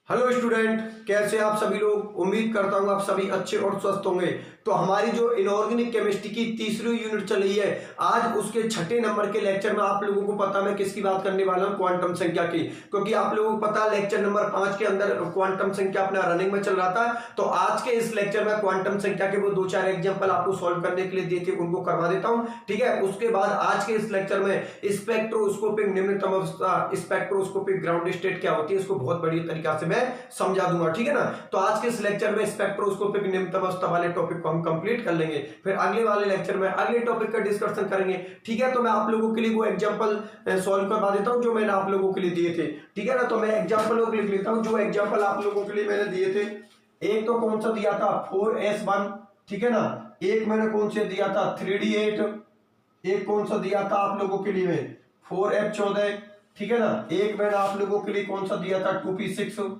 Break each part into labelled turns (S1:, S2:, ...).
S1: Hello student, कैसे आप सभी लोग। उम्मीद करता हूँ आप सभी अच्छे और स्वस्थ होंगे। तो हमारी जो इनऑर्गेनिक केमिस्ट्री की तीसरी यूनिट चल रही है, आज उसके छठे नंबर के लेक्चर में आप लोगों को पता मैं किसकी बात करने वाला हूँ, क्वांटम संख्या की। क्योंकि आप लोगों को पता लेक्चर नंबर 5 के अंदर क्वांटम संख्या अपना रनिंग में चल रहा था। तो आज के इस लेक्चर में क्वांटम संख्या के वो 2-4 एग्जाम्पल आपको सॉल्व करने के लिए दिए थे, उनको करवा देता हूँ। ठीक है, उसके बाद आज के इस लेक्चर में स्पेक्ट्रोस्कोपिक निम्नतम अवस्था, स्पेक्ट्रोस्कोपिक ग्राउंड स्टेट क्या होती है, इसको बहुत बढ़िया तरीका से मैं समझा दूंगा। ठीक है ना। तो आज के इस लेक्चर में स्पेक्ट्रोस्कोपिक निम्नतम अवस्था वाले टॉपिक को हम कंप्लीट कर लेंगे, फिर अगले वाले लेक्चर में अगले टॉपिक का डिस्कशन करेंगे। ठीक है, तो मैं आप लोगों के लिए वो एग्जांपल सॉल्व करवा देता हूं जो मैंने आप लोगों के लिए दिए थे। ठीक है ना। तो मैं एग्जांपल को लिख लेता हूं जो एग्जांपल आप लोगों के लिए मैंने दिए थे। एक तो कौन सा दिया था 4s1, ठीक है ना। एक मैंने कौन से दिया था 3d8, एक कौन सा दिया था आप लोगों के लिए 4f14, ठीक है ना। एक मैंने आप लोगों के लिए कौन सा दिया था 2p6,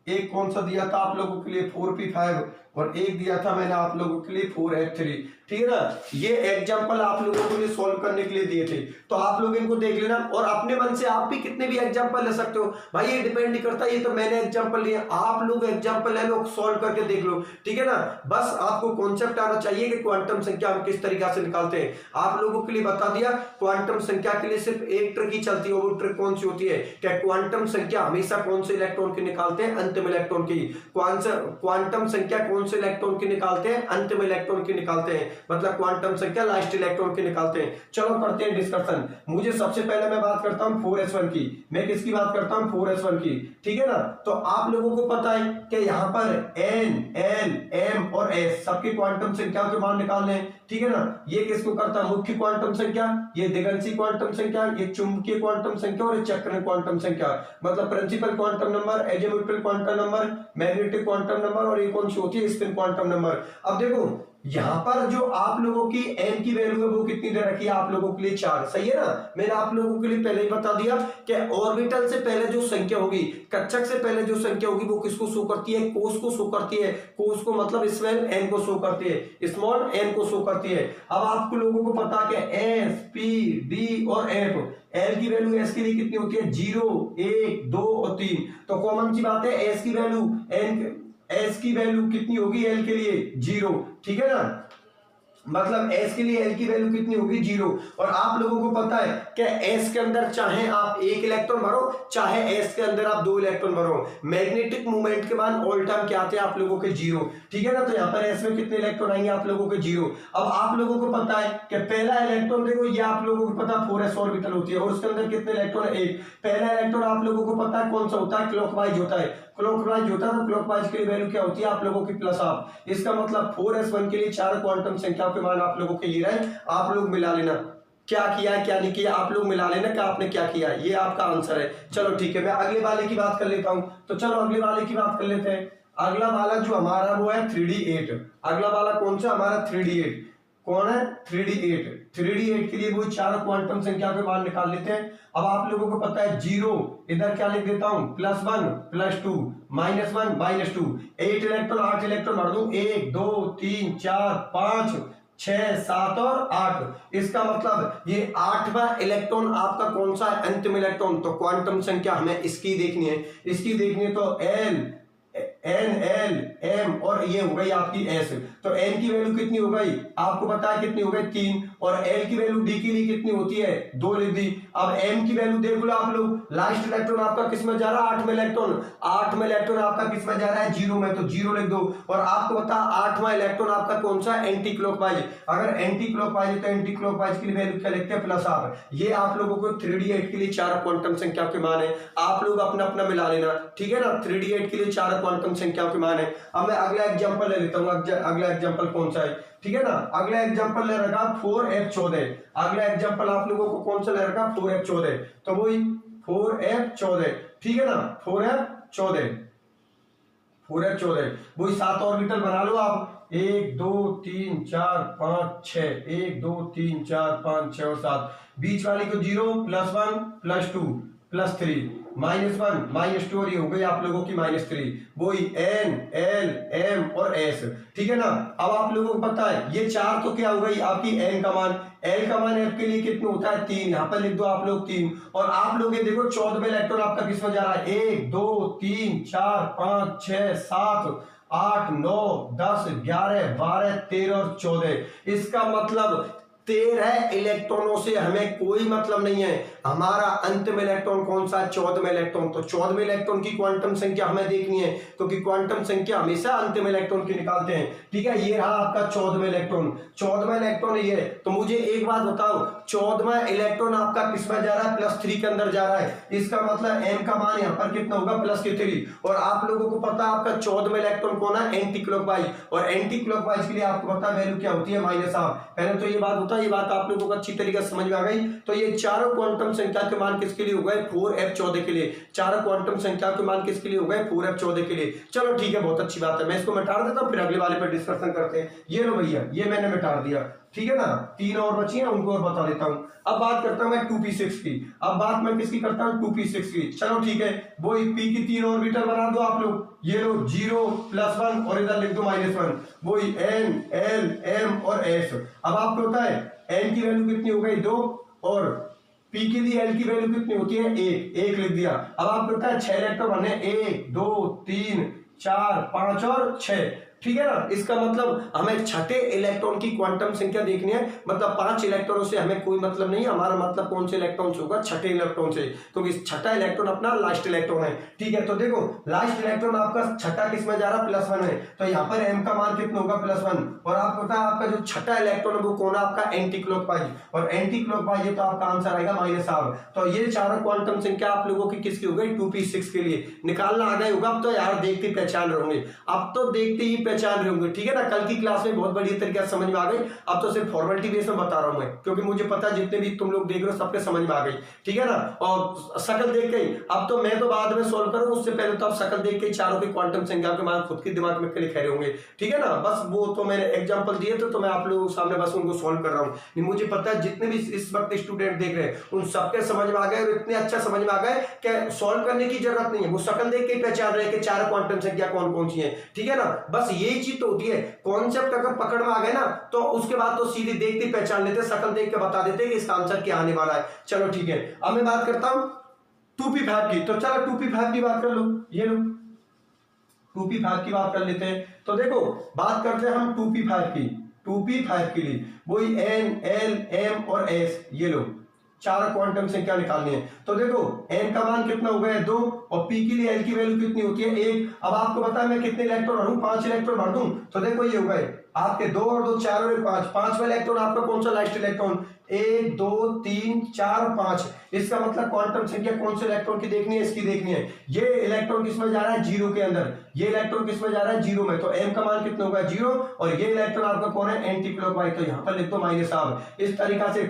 S1: एक कौन सा दिया था आप लोगों के लिए 4p5, और एक दिया था मैंने आप लोगों के लिए 4f3। ठीक है ना। ये एग्जांपल आप लोगों के लिए सॉल्व करने के लिए दिए थे, तो आप लोग इनको देख लेना और अपने मन से आप भी कितने भी एग्जांपल ले सकते हो भाई, ये डिपेंड नहीं करता ये तो मैंने एग्जांपल लिया, आप लोग एग्जांपल ले लो, सॉल्व करके देख लो। ठीक है ना। बस आपको कॉन्सेप्ट आना चाहिए कि क्वांटम संख्या हम किस तरीके से निकालते हैं। आप लोगों के लिए बता दिया, क्वांटम संख्या के लिए सिर्फ एक ट्रिक ही चलती है। वो ट्रिक कौन सी होती है, क्या क्वांटम संख्या हमेशा कौन से इलेक्ट्रॉन की निकालते हैं, अंतिम इलेक्ट्रॉन की। क्वांटम संख्या कौन से इलेक्ट्रॉन की निकालते हैं, अंतिम इलेक्ट्रॉन की निकालते हैं, मतलब क्वांटम संख्या लास्ट इलेक्ट्रॉन की निकालते हैं। चलो करते हैं डिस्कशन। मुझे सबसे पहले मैं बात करता हूं 4s1 की। मैं किसकी बात करता हूं 4s1 की। ठीक है ना। तो आप लोगों को पता है कि यहां पर n, l, m और s सबके क्वांटम संख्या के मान निकालने हैं। ठीक है ना। ये किसको करता है, मुख्य क्वांटम संख्या, ये दिगंशी क्वांटम संख्या, ये चुंबकीय क्वांटम संख्या और ये चक्रण क्वांटम संख्या, मतलब principal quantum number, azimuthal quantum number, magnetic quantum number, और ये कौन सी होती है, स्पिन क्वांटम नंबर। अब देखो यहां पर जो आप लोगों की n की वैल्यू है वो कितनी दे रखी है आप लोगों के लिए 4, सही है ना। मैंने आप लोगों के लिए पहले ही बता दिया कि ऑर्बिटल से पहले जो संख्या होगी, कक्षक से पहले जो संख्या होगी वो किसको शो करती है, कोस को शो करती है। कोस को मतलब स्मॉल n को शो करती है, स्मॉल n को शो करती है। अब आपको लोगों को पता है कि s, p, d और f, l की वैल्यू s के लिए कितनी होती है 0, 1, 2 और 3। तो कॉमन सी बात है, s की वैल्यू s की वैल्यू कितनी होगी l के लिए 0, ठीक है ना। मतलब s के लिए l की वैल्यू कितनी होगी 0। और आप लोगों को पता है कि s के अंदर चाहे आप 1 इलेक्ट्रॉन भरो, चाहे s के अंदर आप 2 इलेक्ट्रॉन भरो, मैग्नेटिक मूवमेंट के मान ऑल टाइम क्या आते हैं आप लोगों के 0। ठीक है ना। तो यहाँ पर s में कितने इलेक्ट्रॉन आएंगे आप लोगों के 0। अब आप लोगों को पता है कि पहला इलेक्ट्रॉन देखो, ये आप लोगों को पता 4s ऑर्बिटल होती है और उसके अंदर कितने इलेक्ट्रॉन है, 1। पहला इलेक्ट्रॉन आप लोगों को पता है कौन सा होता है, क्लॉकवाइज होता है। क्लॉकवाइज होता है तो क्लॉकवाइज की वैल्यू क्या होती है आप लोगों की +1। इसका मतलब 4s1 के लिए 4 क्वांटम संख्याओं के मान आप लोगों के ये रहे। आप लोग मिला लेना क्या किया है क्या नहीं किया, आप लोग मिला लेना कि आपने क्या किया, ये आपका आंसर है। चलो ठीक है, मैं अगले वाले की बात कर लेता हूं। तो चलो अगले वाले की बात कर लेते हैं। अगला वाला जो हमारा वो है 3d8। अगला वाला कौन सा हमारा 3d8, कौन है 3d8। 3d8 के लिए वो 4 क्वांटम संख्या के मान निकाल लेते हैं। अब आप लोगों को पता है 0, इधर क्या लिख देता हूं +1, +2, -1, -2, 8 इलेक्ट्रॉन 8 इलेक्ट्रॉन भर दूं, 1, 2, 3, 4, 5, 6, 7 और 8। इसका मतलब ये 8वां इलेक्ट्रॉन आपका कौन सा है, अंतिम इलेक्ट्रॉन। तो क्वांटम संख्या हमें इसकी देखनी है, इसकी देखनी है। तो n, l, m और ये हो गई आपकी s। तो n की वैल्यू कितनी हो गई आपको पता है कितनी हो गई 3, और l की वैल्यू d के लिए कितनी होती है 2 लिख दी। अब m की वैल्यू देख लो आप लोग, लास्ट इलेक्ट्रॉन आपका किस में जा रहा है 8 में इलेक्ट्रॉन, 8 में इलेक्ट्रॉन आपका किस में जा रहा है 0 में, तो 0 लिख दो। और आपको पता 8वां इलेक्ट्रॉन आपका कौन सा है, एंटी क्लॉकवाइज। अगर एंटी क्लॉकवाइज है तो एंटी क्लॉकवाइज की वैल्यू क्या लिखते हैं +8। ये आप लोगों को 3d8 के लिए 4 क्वांटम संख्या के मान है, आप लोग अपना अपना मिला लेना। ठीक है ना। 3d8 के लिए 4 क्वांटम संख्या के मान है। अब मैं अगला एग्जांपल ले लेता हूं। अगला एग्जांपल कौन सा है, ठीक है ना। अगला एग्जांपल ले रखा 4f14। अगला एग्जांपल आप लोगों को कौन सा ले रखा 4f14। तो वही 4f14, ठीक है ना। 4f14 वही 7 ऑर्बिटल बना लो आप, 1 2 3 4 5 6, 1 2 3 4 5 6 और 7। बीच वाली को 0, +1, +2, +3, -1 -2 और ये हो गई आप लोगों की -3, वही N L M और S, ठीक है ना। अब आप लोगों को पता है ये 4 तो क्या हो गई आपकी N का मान, L का मान F के लिए कितना होता है 3, यहाँ पर लिख दो आप लोग 3, और आप लोग ये देखो 14वां इलेक्ट्रॉन आपका किसमें जा रहा है, 1 2 3 4 5 6 7 8 9 10 11 12 13 और 14, इसका मतलब 13 इलेक्ट्रॉनों से हमें कोई मतलब नहीं है। हमारा अंतिम इलेक्ट्रॉन कौन सा है, 14वां इलेक्ट्रॉन। तो 14वें इलेक्ट्रॉन की क्वांटम संख्या हमें देखनी है, क्योंकि क्वांटम संख्या हमेशा अंतिम इलेक्ट्रॉन की निकालते हैं, ठीक है। ये रहा आपका 14वां इलेक्ट्रॉन, 14वां इलेक्ट्रॉन ये है। तो मुझे एक बात बताओ, 14वां इलेक्ट्रॉन आपका किसमें जा रहा है, +3 के अंदर जा रहा है, इसका मतलब m का मान यहाँ पर कितना होगा, +3। और आप लोगों को पता है आपका 14वां इलेक्ट्रॉन कौन है, एंटी क्लॉकवाइज, और एंटी क्लॉकवाइज के लिए आपको पता है वैल्यू क्या होती है, -12। पहले तो ये बात होता है, ये बात आप लोगों को अच्छी तरीके से समझ में आ गई। तो ये चारों क्वांटम संख्या के मान किसके लिए हो गए, 4f14 के लिए। चारों क्वांटम संख्या के मान किसके लिए हो गए, 4f14 के लिए। चलो ठीक है, बहुत अच्छी बात है, मैं इसको मिटा देता हूं, फिर अगले वाले पर डिस्कशन करते हैं। ये लो भैया, ये मैंने मिटा दिया, ठीक है ना। 3 और बची हैं, उनको और बता देता हूं। अब बात करता हूं मैं 2p6 की। अब बात मैं किसकी करता हूं, 2p6 की। चलो ठीक है, वो p की 3 ऑर्बिटल बना दो आप लोग। ये लो 0 +1 और इधर लिख दो -1, वही N L M और S। अब आपको पता है n की वैल्यू कितनी हो गई, 2, और p के लिए l की वैल्यू कितनी होती है, 1 लिख दिया। अब आपको पता है 6 इलेक्ट्रॉन बने, 1 2 3 4 5 और 6, ठीक है ना। इसका मतलब हमें छठे इलेक्ट्रॉन की क्वांटम संख्या देखनी है, मतलब 5 इलेक्ट्रॉनों से हमें कोई मतलब नहीं, हमारा मतलब कौन से इलेक्ट्रॉन से होगा, छठे इलेक्ट्रॉन से, क्योंकि छठा इलेक्ट्रॉन अपना लास्ट इलेक्ट्रॉन है, ठीक है। तो देखो लास्ट इलेक्ट्रॉन आपका छठा किसमें जा रहा है, +1 है, तो यहाँ पर m का मान कितना होगा, +1। और आपको पता है आपका जो छठा इलेक्ट्रॉन है वो कौन है, आपका एंटी क्लॉकवाइज, और एंटी क्लॉकवाइज तो आपका आंसर आएगा -12। तो ये चारों क्वांटम संख्या आप लोगों की किसकी हो गई, 2p6 के लिए। निकालना आ गया होगा, अब तो यार देखते पहचान रहे होंगे, अब तो देखते ही पहचान रहे होंगे, ठीक है ना। कल की क्लास में बहुत बढ़िया तरीके से समझ में आ गई, अब तो सिर्फ फॉर्मेलिटी बेस में बता रहा हूं मैं, क्योंकि मुझे पता है जितने भी तुम लोग देख रहे हो सबके समझ में आ गई, ठीक है ना। और शकल देख के अब तो मैं तो बाद में सोल्व करूं, उससे पहले तो आप शकल देख के चारों की क्वांटम संख्या के मान खुद के दिमाग में लिख रहे होंगे, ठीक है ना। बस वो तो मैंने एग्जांपल दिए थे, तो मैं आप लोगों के सामने बस उनको सोल्व कर रहा हूं। मुझे पता है जितने भी इस वक्त स्टूडेंट देख रहे हैं उन सबके समझ में आ गए, और इतने अच्छा समझ में आ गए कि सोल्व करने की जरूरत नहीं है, वो शकल देख के पहचान रहे कि चार क्वांटम संख्या कौन कौन सी है, ठीक है ना। बस यही चीज तो होती है, कॉन्सेप्ट अगर पकड़ में आ गए ना तो उसके बाद तो सीधे देखते पहचान लेते, शकल देख के बता देते कि इसका आंसर क्या आने वाला है। चलो ठीक है, अब मैं बात करता हूं 2p5 की। तो चलो 2p5 की बात कर लो, ये लो 2p5 की बात कर लेते हैं। तो देखो बात करते हैं हम 2p5 की। 2p5 के लिए वही n l m और s, ये लो चार क्वांटम संख्या निकालनी है। तो देखो n का मान कितना हो गया, 2, और p के लिए l की वैल्यू कितनी होती है, 1। अब आपको पता है मैं कितने इलेक्ट्रॉन भरूं, 5 इलेक्ट्रॉन भर दूं। तो देखो ये हो गए आपके 2 और 2 4 और 5, 5वां इलेक्ट्रॉन आपका कौन सा लास्ट इलेक्ट्रॉन, 1 2 3 4 5। इसका मतलब क्वांटम संख्या कौन से इलेक्ट्रॉन की देखनी है, इसकी देखनी है। ये इलेक्ट्रॉन किसमें जा रहा है, 0 के अंदर, ये इलेक्ट्रॉन किसमें जा रहा है, 0 में। तो m का मान कितना होगा, 0, और ये इलेक्ट्रॉन आपका कौन है, एंटी क्लॉकवाइज, तो यहाँ पर लिख दो -12। इस तरीका से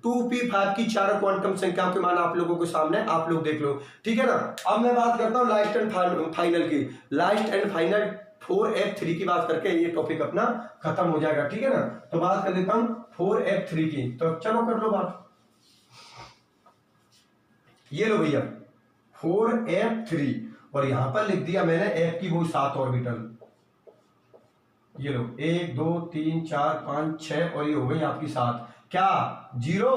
S1: 2p5 की चारों क्वांटम संख्याओं के मान आप लोगों के सामने आप लोग देख लो, ठीक है ना। अब मैं बात करता हूँ लास्ट एंड फाइनल की, लास्ट एंड फाइनल 4f3 की बात करके ये टॉपिक अपना खत्म हो जाएगा, ठीक है ना। तो बात कर लेता हूं 4f3 की। तो चलो कर लो बात, ये लो भैया 4f3, और यहां पर लिख दिया मैंने f की वो 7 ऑर्बिटल, ये लो 1 2 3 4 5 6, और ये हो गई आपकी 7। क्या 0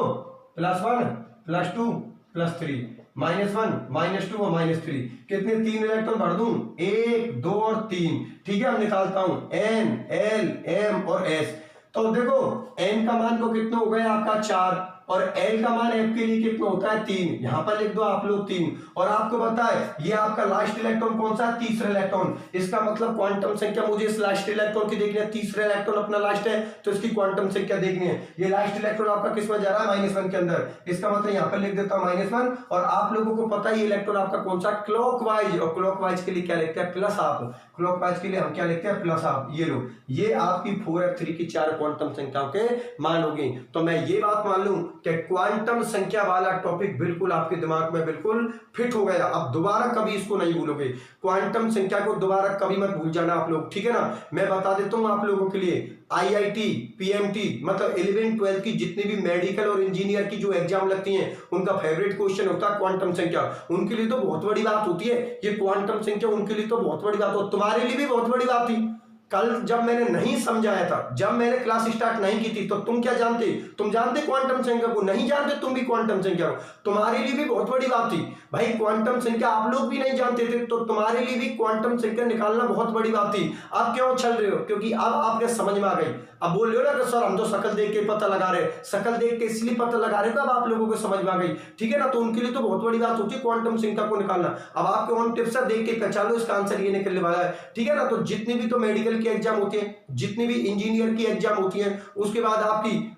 S1: +1 +2 +3 -1 -2 और -3, कितने 3 इलेक्ट्रॉन भर दूं, 1 2 और 3, ठीक है। हम निकालता हूं n l m और s। तो देखो n का मान तो कितना हो गया आपका 4, और l का मान f के लिए कितना होता है 3, यहां पर लिख दो आप लोग 3। और आपको पता है ये आपका लास्ट इलेक्ट्रॉन कौन सा है, तीसरा इलेक्ट्रॉन। इसका मतलब क्वांटम संख्या मुझे इस लास्ट इलेक्ट्रॉन की देखनी है, तीसरा इलेक्ट्रॉन अपना लास्ट है तो इसकी क्वांटम संख्या देखनी है। ये लास्ट इलेक्ट्रॉन आपका किसमें जा रहा है, -1 के अंदर, इसका मतलब यहां पर लिख देता हूं -1। और आप लोगों को पता है ये इलेक्ट्रॉन आपका कौन सा, क्लॉकवाइज, और क्लॉकवाइज के लिए क्या लिखते हैं, प्लस आप, क्लॉकवाइज के लिए हम क्या लिखते हैं, प्लस आप। ये लो ये आपकी 4f3 की चार क्वांटम संख्याओं के मान होगी। तो मैं ये बात मान लूं कि क्वांटम संख्या वाला टॉपिक बिल्कुल आपके दिमाग में बिल्कुल फिट हो गया, अब दोबारा कभी इसको नहीं भूलोगे, क्वांटम संख्या को दोबारा कभी मत भूल जाना आप लोग, ठीक है ना। मैं बता देता हूं आप लोगों के लिए, IIT, PMT मतलब 11 12 की जितनी भी मेडिकल और इंजीनियर की जो एग्जाम लगती हैं उनका फेवरेट क्वेश्चन होता है क्वांटम संख्या। उनके लिए तो बहुत बड़ी बात होती है ये क्वांटम संख्या, उनके लिए तो बहुत बड़ी बात हो, तुम्हारे लिए भी बहुत बड़ी बात थी। कल जब मैंने नहीं समझाया था, जब मैंने क्लास स्टार्ट नहीं की थी, तो तुम क्या जानते? तुम जानते क्वांटम संख्या को? नहीं जानते तुम भी क्वांटम संख्या को? तुम्हारे लिए भी बहुत बड़ी बात थी भाई। क्वांटम संख्या आप लोग भी नहीं जानते थे, तो तुम्हारे लिए भी क्वांटम संख्या निकालना बहुत बड़ी बात थी। अब क्यों चल रहे हो? क्योंकि अब आपके समझ में आ गई। अब बोल रहे हो ना कि सर हम तो शक्ल देख के पता लगा रहे, शक्ल देख के इसलिए पता लगा रहे, तो अब आप लोगों को समझ में आ गई, ठीक है ना। तो उनके लिए तो बहुत बड़ी बात होती है क्वांटम संख्या को निकालना। अब आपके ऑन टिप्स देख के पहचान लो इसका आंसर ये निकलने वाला है, ठीक है ना। तो जितनी भी तो मेडिकल की एग्जाम होती है, जितनी भी इंजीनियर की एग्जाम होती है, उसके बाद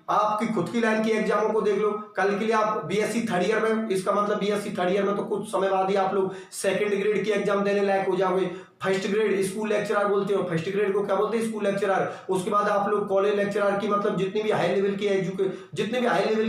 S1: आपकी खुद की लाइन की एग्जामों को देख लो। कल के लिए आप बीएससी थर्ड ईयर में, इसका मतलब बीएससी थर्ड ईयर में तो कुछ समय बाद ही आप लोग सेकंड ग्रेड की एग्जाम देने लायक हो जाओगे। फर्स्ट ग्रेड स्कूल लेक्चरर बोलते हो, फर्स्ट ग्रेड को क्या बोलते हैं? School lecturer. उसके बाद आप लोग कॉलेज लेक्चरर की मतलब जितनी भी हाई लेवल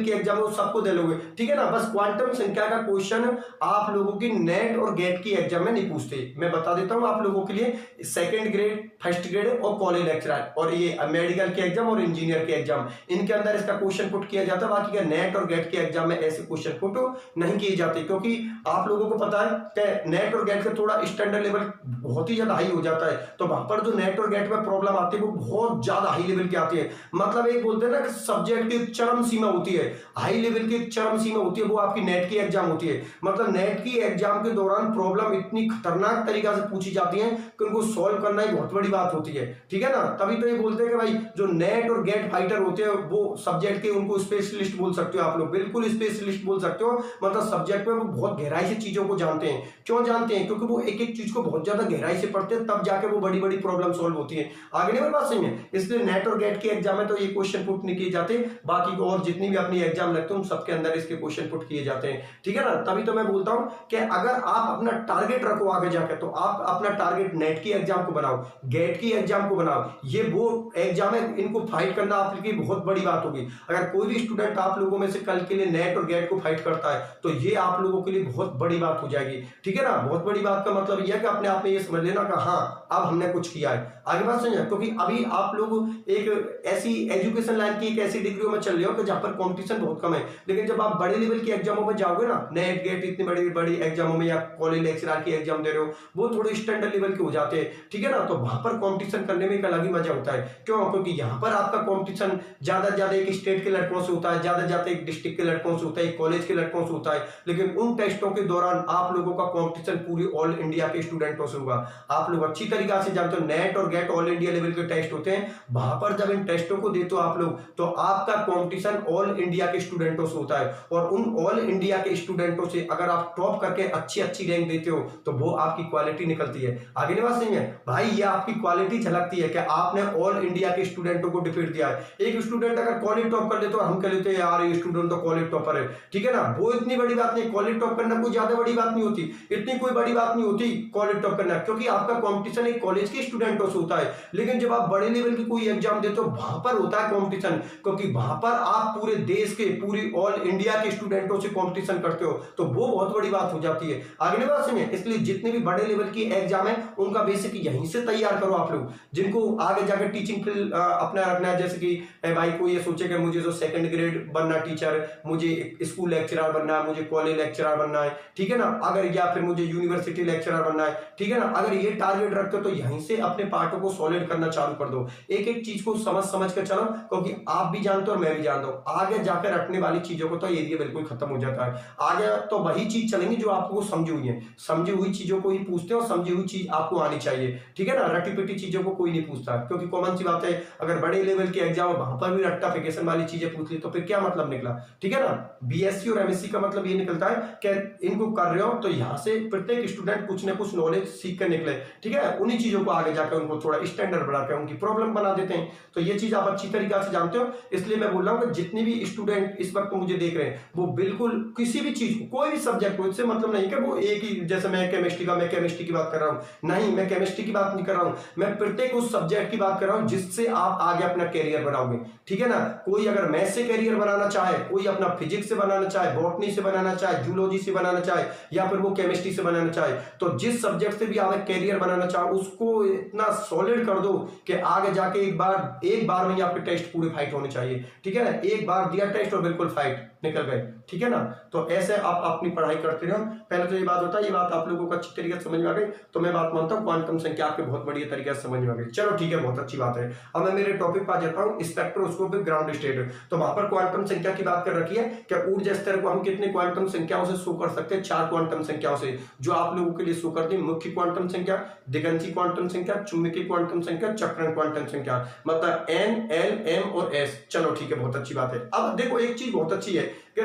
S1: की एग्जाम हो सबको दे लोगे, ठीक है ना। बस क्वांटम संख्या का क्वेश्चन आप लोगों की नेट और गेट की एग्जाम में नहीं पूछते। मैं बता देता हूं आप लोगों के लिए, सेकंड ग्रेड, फर्स्ट ग्रेड और कॉलेज लेक्चरर और ये मेडिकल की एग्जाम और इंजीनियर की एग्जाम, इनके अंदर इसका क्वेश्चन पुट किया जाता है। बाकी का नेट और गेट की एग्जाम में ऐसे क्वेश्चन पुट नहीं किए जाते, क्योंकि आप लोगों को पता है कि नेट और गेट का थोड़ा स्टैंडर्ड लेवल बहुत ही ज्यादा हाई हो जाता है। तो वहां पर जो नेट और गेट में प्रॉब्लम आती है वो बहुत ज्यादा हाई लेवल की आती है। मतलब एक बोलते हैं ना कि सब्जेक्ट की चरम सीमा होती है, हाई लेवल की चरम सीमा होती है, वो आपकी नेट की एग्जाम होती है। मतलब नेट की एग्जाम के दौरान प्रॉब्लम इतनी खतरनाक तरीका से पूछी जाती है कि उनको सॉल्व करना ही बहुत बड़ी बात होती है, ठीक है ना। तभी तो ये बोलते हैं कि भाई जो नेट और गेट फाइटर होते हैं वो सब्जेक्ट के, उनको स्पेशलिस्ट बोल सकते हो आप लोग, बिल्कुल स्पेशलिस्ट बोल सकते हो। मतलब सब्जेक्ट में वो बहुत गहराई से चीजों को जानते हैं। क्यों जानते हैं? क्योंकि वो एक एक चीज को बहुत ज्यादा गहराई से पढ़ते हैं, तब जाके वो बड़ी बड़ी प्रॉब्लम सॉल्व होती है। आगे नहीं बात सही है। इसलिए नेट और गेट के एग्जाम में तो ये क्वेश्चन पुट नहीं किए जाते, बाकी और जितनी भी अपनी एग्जाम लगते हैं उन सबके अंदर इसके क्वेश्चन पुट किए जाते हैं, ठीक है ना। तभी तो मैं बोलता हूं कि अगर आप अपना टारगेट रखो आगे जाके, तो आप अपना टारगेट नेट की एग्जाम को बनाओ, गेट की एग्जाम को बनाओ। ये वो एग्जाम है, इनको फाइट करना आपके लिए बहुत बड़ी बात होगी। अगर कोई भी स्टूडेंट आप लोगों में से कल के लिए नेट और गेट को फाइट करता है तो ये आप लोगों के लिए बहुत बड़ी बात हो जाएगी, ठीक है ना। बहुत बड़ी बात का मतलब यह है कि अपने आप में ये समझ लेना कि हाँ अब हमने कुछ किया है। आगे बात समझे? क्योंकि अभी आप लोग एक ऐसी एजुकेशन लाइन की एक ऐसी डिग्रियों में चल रहे हो कि जहां पर कंपटीशन बहुत कम है, लेकिन जब आप बड़े लेवल की एग्जामों में जाओगे ना, नेट गेट इतनी बड़ी बड़ी एग्जामों में, या कॉलेज लेक्चरर की एग्जाम दे रहे हो, वो थोड़े स्टैंडर्ड लेवल के हो जाते हैं, ठीक है ना। तो वहां पर कंपटीशन करने में एक अलग ही मजा होता है। क्यों? क्योंकि यहाँ पर आपका कंपटीशन ज्यादा एक स्टेट के लड़कों से होता है, ज्यादा एक डिस्ट्रिक्ट के लड़कों से होता है, एक कॉलेज के लड़कों से होता है। लेकिन उन टेस्टों के दौरान आप लोगों का कंपटीशन पूरी ऑल इंडिया के स्टूडेंटों से होगा। आप लोग अच्छी तरीके से जानते हो नेट और गेट ऑल इंडिया लेवल के टेस्ट होते हैं। वहां पर जब इन टेस्टों को देते हो आप लोग, तो आपका कंपटीशन ऑल इंडिया के स्टूडेंटों से होता है। और उन ऑल इंडिया के स्टूडेंटों से अगर आप टॉप करके अच्छी रैंक देते हो तो वो आपकी क्वालिटी निकलती है। आगे नहीं बात सही है भाई, ये आपकी क्वालिटी झलकती है कि आपने ऑल इंडिया के स्टूडेंटों को डिफीट दिया है। एक स्टूडेंट अगर कॉलेज टॉप कर ले तो हम कह लेते हैं यार ये स्टूडेंट तो कॉलेज टॉपर है, ठीक है ना। वो इतनी बड़ी बात नहीं, कॉलेज टॉप करना कोई ज्यादा बड़ी बात नहीं होती, इतनी कोई बड़ी बात नहीं होती कॉलेज टॉप करना, क्योंकि आपका कंपटीशन एक कॉलेज के स्टूडेंटों से होता है। लेकिन जब आप बड़े लेवल की कोई एग्जाम देते हो वहां पर होता है कंपटीशन, क्योंकि वहां पर आप पूरे देश के, पूरी ऑल इंडिया के स्टूडेंटों से कंपटीशन करते हो, तो वो बहुत बड़ी बात हो जाती है। आगे नहीं बात समझे? इसलिए जितने भी बड़े लेवल की एग्जाम है उनका बेसिक यहीं से तैयार करो आप लोग, जिनको आगे जाकर टीचिंग फील्ड अपना रखना है। जैसे कि भाई को ये सोचे कि मुझे जो सेकंड ग्रेड बनना टीचर, मुझे स्कूल लेक्चरर बनना है, मुझे कॉलेज लेक्चरर बनना है, ठीक है ना। अगर या फिर मुझे यूनिवर्सिटी लेक्चरर बनना है, ठीक है ना। अगर ये टारगेट रखते हो तो यहीं से अपने पार्टों को सॉलिड करना चालू कर दो। एक एक चीज को समझ कर चलो, क्योंकि आप भी जानते हो और मैं भी जानता हूं, आगे जाकर रटने वाली चीजों को तो एरिया बिल्कुल खत्म हो जाता है। आगे तो वही चीज चलेंगी जो आपको समझी हुई है, समझी हुई चीजों को ही पूछते हो, समझी हुई चीज आपको आनी चाहिए, ठीक है ना। रटी पिटी चीजों को कोई नहीं पूछता, क्योंकि कॉमन सी बात है, अगर बड़े लेवल के एग्जाम वहां पर भी रट्टाफिकेशन वाली चीजें पूछ ली तो फिर क्या मतलब निकला, ठीक है ना। बीएससी और एमएससी का मतलब ये निकलता है कि इनको कर रहे हो तो यहां से प्रत्येक स्टूडेंट कुछ ना कुछ नॉलेज सीख कर निकले, ठीक है। उन्हीं चीजों को आगे जाकर उनको थोड़ा स्टैंडर्ड बढ़ाकर उनकी प्रॉब्लम बना देते हैं। तो ये चीज आप अच्छी तरीके से जानते हो। इसलिए मैं बोल रहा हूं कि जितने भी स्टूडेंट इस वक्त मुझे देख रहे हैं वो बिल्कुल किसी भी चीज को, कोई भी सब्जेक्ट को, इससे मतलब नहीं कि वो एक ही, जैसे मैं केमिस्ट्री की बात कर रहा हूं, नहीं, मैं केमिस्ट्री की बात नहीं कर रहा हूं, मैं प्रत्येक उस सब्जेक्ट की बात कर रहा हूं जिससे आप आगे अपना कैरियर बनाओगे, ठीक है ना। कोई अगर मैथ से कैरियर बनाना चाहे, कोई अपना फिजिक्स से बनाना चाहे, बॉटनी से बनाना चाहे, जूलॉजी से बनाना चाहे, या फिर वो केमिस्ट्री से बनाना चाहे, तो जिस सब्जेक्ट से भी आप कैरियर बनाना चाहो उसको इतना सॉलिड कर दो कि आगे जाके एक बार में ही आपके टेस्ट पूरे फाइट होने चाहिए, ठीक है ना। एक बार दिया टेस्ट और बिल्कुल फाइट निकल गए, ठीक है ना। तो ऐसे आप अपनी पढ़ाई करते रहो। पहले तो ये बात होता है, ये बात आप लोगों को अच्छी तरीके से समझ में आ गई, तो मैं बात मानता हूँ क्वांटम संख्या आपके बहुत बढ़िया तरीके से समझ में आ गई। चलो ठीक है, बहुत अच्छी बात है। अब मैं मेरे टॉपिक पर आ जाता हूँ, स्पेक्ट्रोस्कोपिक ग्राउंड स्टेट। तो वहां पर क्वांटम संख्या की बात कर रखी है कि ऊर्जा स्तर को हम कितने क्वांटम संख्याओं से शो कर सकते हैं, 4 क्वांटम संख्याओं से, जो आप लोगों के लिए शो करती है मुख्य क्वांटम संख्या, दिगंती क्वांटम संख्या, चुंबकीय क्वांटम संख्या, चक्रण क्वांटम संख्या, मतलब N, L, M और S। चलो ठीक है, बहुत अच्छी बात है। अब देखो एक चीज बहुत अच्छी है कि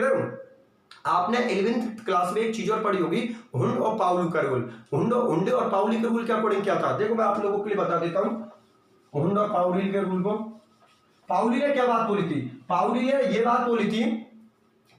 S1: आपने 11th क्लास में एक चीज और पढ़ी होगी, हुंड और पाउली का रूल। हुंडे और पाउली का रूल क्या अकॉर्डिंग क्या था, देखो मैं आप लोगों के लिए बता देता हूं हुंड और पाउली के रूल को। पाउली ने क्या बात बोली थी, पाउली ने ये बात बोली थी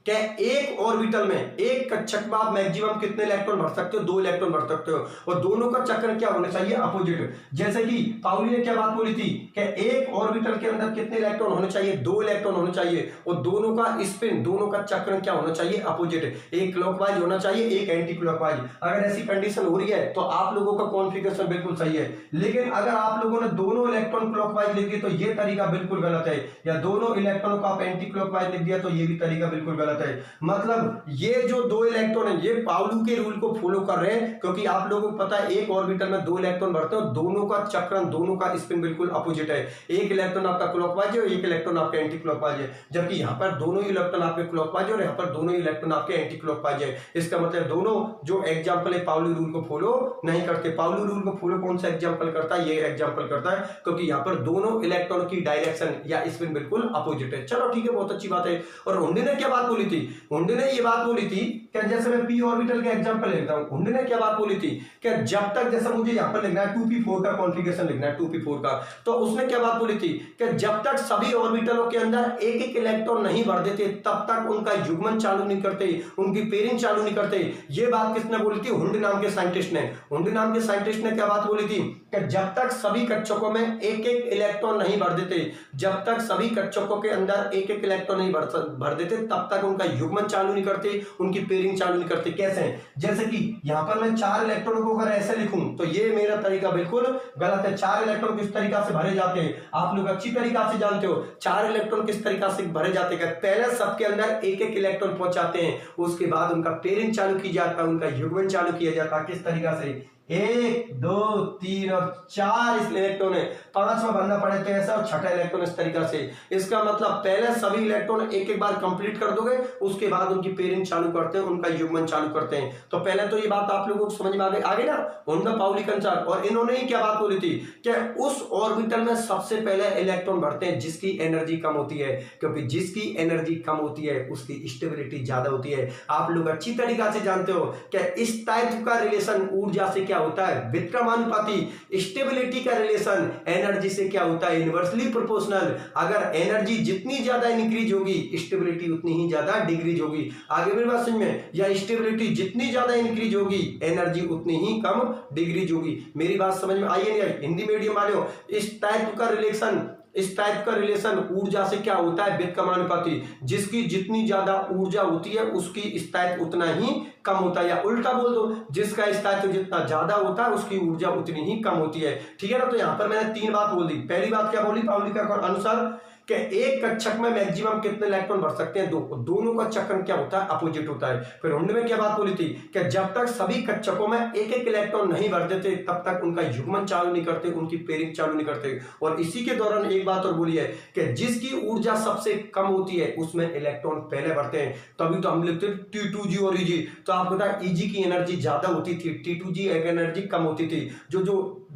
S1: कि एक ऑर्बिटल में, एक कक्षक में आप मैक्सिमम कितने इलेक्ट्रॉन भर सकते हो, 2 इलेक्ट्रॉन भर सकते हो, और दोनों का चक्र क्या होना चाहिए, अपोजिट। जैसे कि पाउली ने क्या बात बोली थी कि एक ऑर्बिटल के अंदर कितने इलेक्ट्रॉन होने चाहिए, 2 इलेक्ट्रॉन होने चाहिए, और दोनों का स्पिन, दोनों का चक्र क्या होना चाहिए, अपोजिट। एक क्लॉकवाइज होना चाहिए, एक एंटी क्लॉकवाइज। अगर ऐसी कंडीशन हो रही है तो आप लोगों का कॉन्फ़िगरेशन बिल्कुल सही है। लेकिन अगर आप लोगों ने दोनों इलेक्ट्रॉन क्लॉकवाइज लिख दिए तो ये तरीका बिल्कुल गलत है, या दोनों इलेक्ट्रॉनों का आप एंटी क्लॉकवाइज लिख दिया तो ये भी तरीका बिल्कुल गलत है। मतलब ये जो 2 इलेक्ट्रॉन है, ये पाउली के रूल को फॉलो कर रहे हैं, क्योंकि आप लोगों को पता है एक ऑर्बिटल में 2 इलेक्ट्रॉन भरते हैं, दोनों का चक्रण, दोनों का स्पिन बिल्कुल अपोजिट है। एक इलेक्ट्रॉन आपका क्लॉकवाइज है और एक इलेक्ट्रॉन आपका एंटी क्लॉकवाइज है, जबकि यहाँ पर दोनों ही इलेक्ट्रॉन आपके क्लॉकवाइज है और यहाँ पर दोनों ही इलेक्ट्रॉन आपके एंटी क्लॉकवाइज है। इसका मतलब दोनों जो एग्जाम्पल है पाउली रूल को फॉलो नहीं करते। पाउली रूल को फॉलो कौन सा एग्जाम्पल करता है, ये एग्जाम्पल करता है, क्योंकि यहाँ पर दोनों इलेक्ट्रॉन की डायरेक्शन या स्पिन बिल्कुल अपोजिट है। चलो ठीक है, बहुत अच्छी बात है। और हुंडी ने क्या बात बोली थी, हुंडी ने ये बात बोली थी कि जैसे मैं p ऑर्बिटल का एग्जांपल लेता हूं, हुंडी ने क्या बात बोली थी कि जब तक, जैसे मुझे यहां पर लिखना है 2p4 का कॉन्फ़िगरेशन लिखना है 2p4 का, तो उसने क्या बात बोली थी कि जब तक सभी ऑर्बिटलों के अंदर एक एक इलेक्ट्रॉन नहीं भर देते तब तक उनका युग्मन चालू नहीं करते, उनकी पेयरिंग चालू नहीं करते। ये बात किसने बोली थी, हुंडी नाम के साइंटिस्ट ने। हुंडी नाम के साइंटिस्ट ने क्या बात बोली थी कि जब तक सभी कक्षकों में एक एक इलेक्ट्रॉन नहीं भर देते, जब तक सभी कक्षकों के अंदर एक एक इलेक्ट्रॉन नहीं भर देते तब तक उनका युग्मन चालू नहीं करते, उनकी पेयरिंग चालू नहीं करते। कैसे, जैसे कि यहां पर मैं 4 इलेक्ट्रॉन को अगर ऐसे लिखूं तो ये मेरा तरीका बिल्कुल गलत है। 4 इलेक्ट्रॉन किस तरीका से भरे जाते हैं आप लोग अच्छी तरीका से जानते हो। 4 इलेक्ट्रॉन किस तरीका से भरे जाते हैं, पहले सबके अंदर एक एक इलेक्ट्रॉन पहुंचाते हैं, उसके बाद उनका पेयरिंग चालू की जाता है, उनका युग्मन चालू किया जाता है। किस तरीका से, 1 2 3 और 4 इस इलेक्ट्रॉन है, 5वां भरना पड़े तो ऐसा, और 6ठा इलेक्ट्रॉन इस तरीका से। इसका मतलब पहले सभी इलेक्ट्रॉन एक एक बार कंप्लीट कर दोगे, उसके बाद उनकी पेयरिंग चालू करते हैं, उनका युग्मन चालू करते हैं। तो पहले तो ये बात आप लोगों को समझ में आ गई ना, हुंडी पाउली कंचार। और इन्होंने ही क्या बात बोली थी कि उस ऑर्बिटल में सबसे पहले इलेक्ट्रॉन भरते हैं जिसकी एनर्जी कम होती है, क्योंकि जिसकी एनर्जी कम होती है उसकी स्टेबिलिटी ज्यादा होती है। आप लोग अच्छी तरीका से जानते हो कि इस टाइप का रिलेशन ऊर्जा से क्या होता है, विक्रमानुपाती। स्टेबिलिटी का रिलेशन एनर्जी से क्या होता है, इनवर्सली प्रोपोर्शनल। अगर एनर्जी जितनी ज्यादा इंक्रीज होगी स्टेबिलिटी उतनी ही ज्यादा डिक्रीज होगी। आगे मेरी बात समझ में, या स्टेबिलिटी जितनी ज्यादा इंक्रीज होगी एनर्जी उतनी ही कम डिक्रीज होगी। मेरी बात समझ में आई है नहीं आई, हिंदी मीडियम वाले हो, इस टाइप का रिलेशन ऊर्जा से क्या होता है, विक्रमानुपाती। जिसकी जितनी ज्यादा ऊर्जा होती है उसकी स्थायित्व उतना ही कम होता है, या उल्टा बोल दो, जिसका स्थायित्व जितना ज्यादा होता है उसकी ऊर्जा उतनी ही कम होती है। ठीक है ना। तो यहां पर मैंने 3 बात बोल दी। पहली बात क्या बोली पाउली के अनुसार कि एक कक्षक में मैक्सिमम कितने इलेक्ट्रॉन भर सकते हैं, 2। दोनों का चक्र क्या होता है, अपोजिट होता है। फिर हुंडी में क्या बात बोली थी कि जब तक सभी कक्षकों में एक एक इलेक्ट्रॉन नहीं भर देते तब तक उनका युग्मन चालू नहीं करते, उनकी पेयरिंग चालू नहीं करते। और इसी के दौरान एक बात और बोली है कि जिसकी ऊर्जा सबसे कम होती है उसमें इलेक्ट्रॉन पहले भरते हैं। तभी तो हम लिखते हैं T2G और EG। तो आपको पता है EG की एनर्जी ज्यादा होती थी, T2G एक एनर्जी कम होती थी।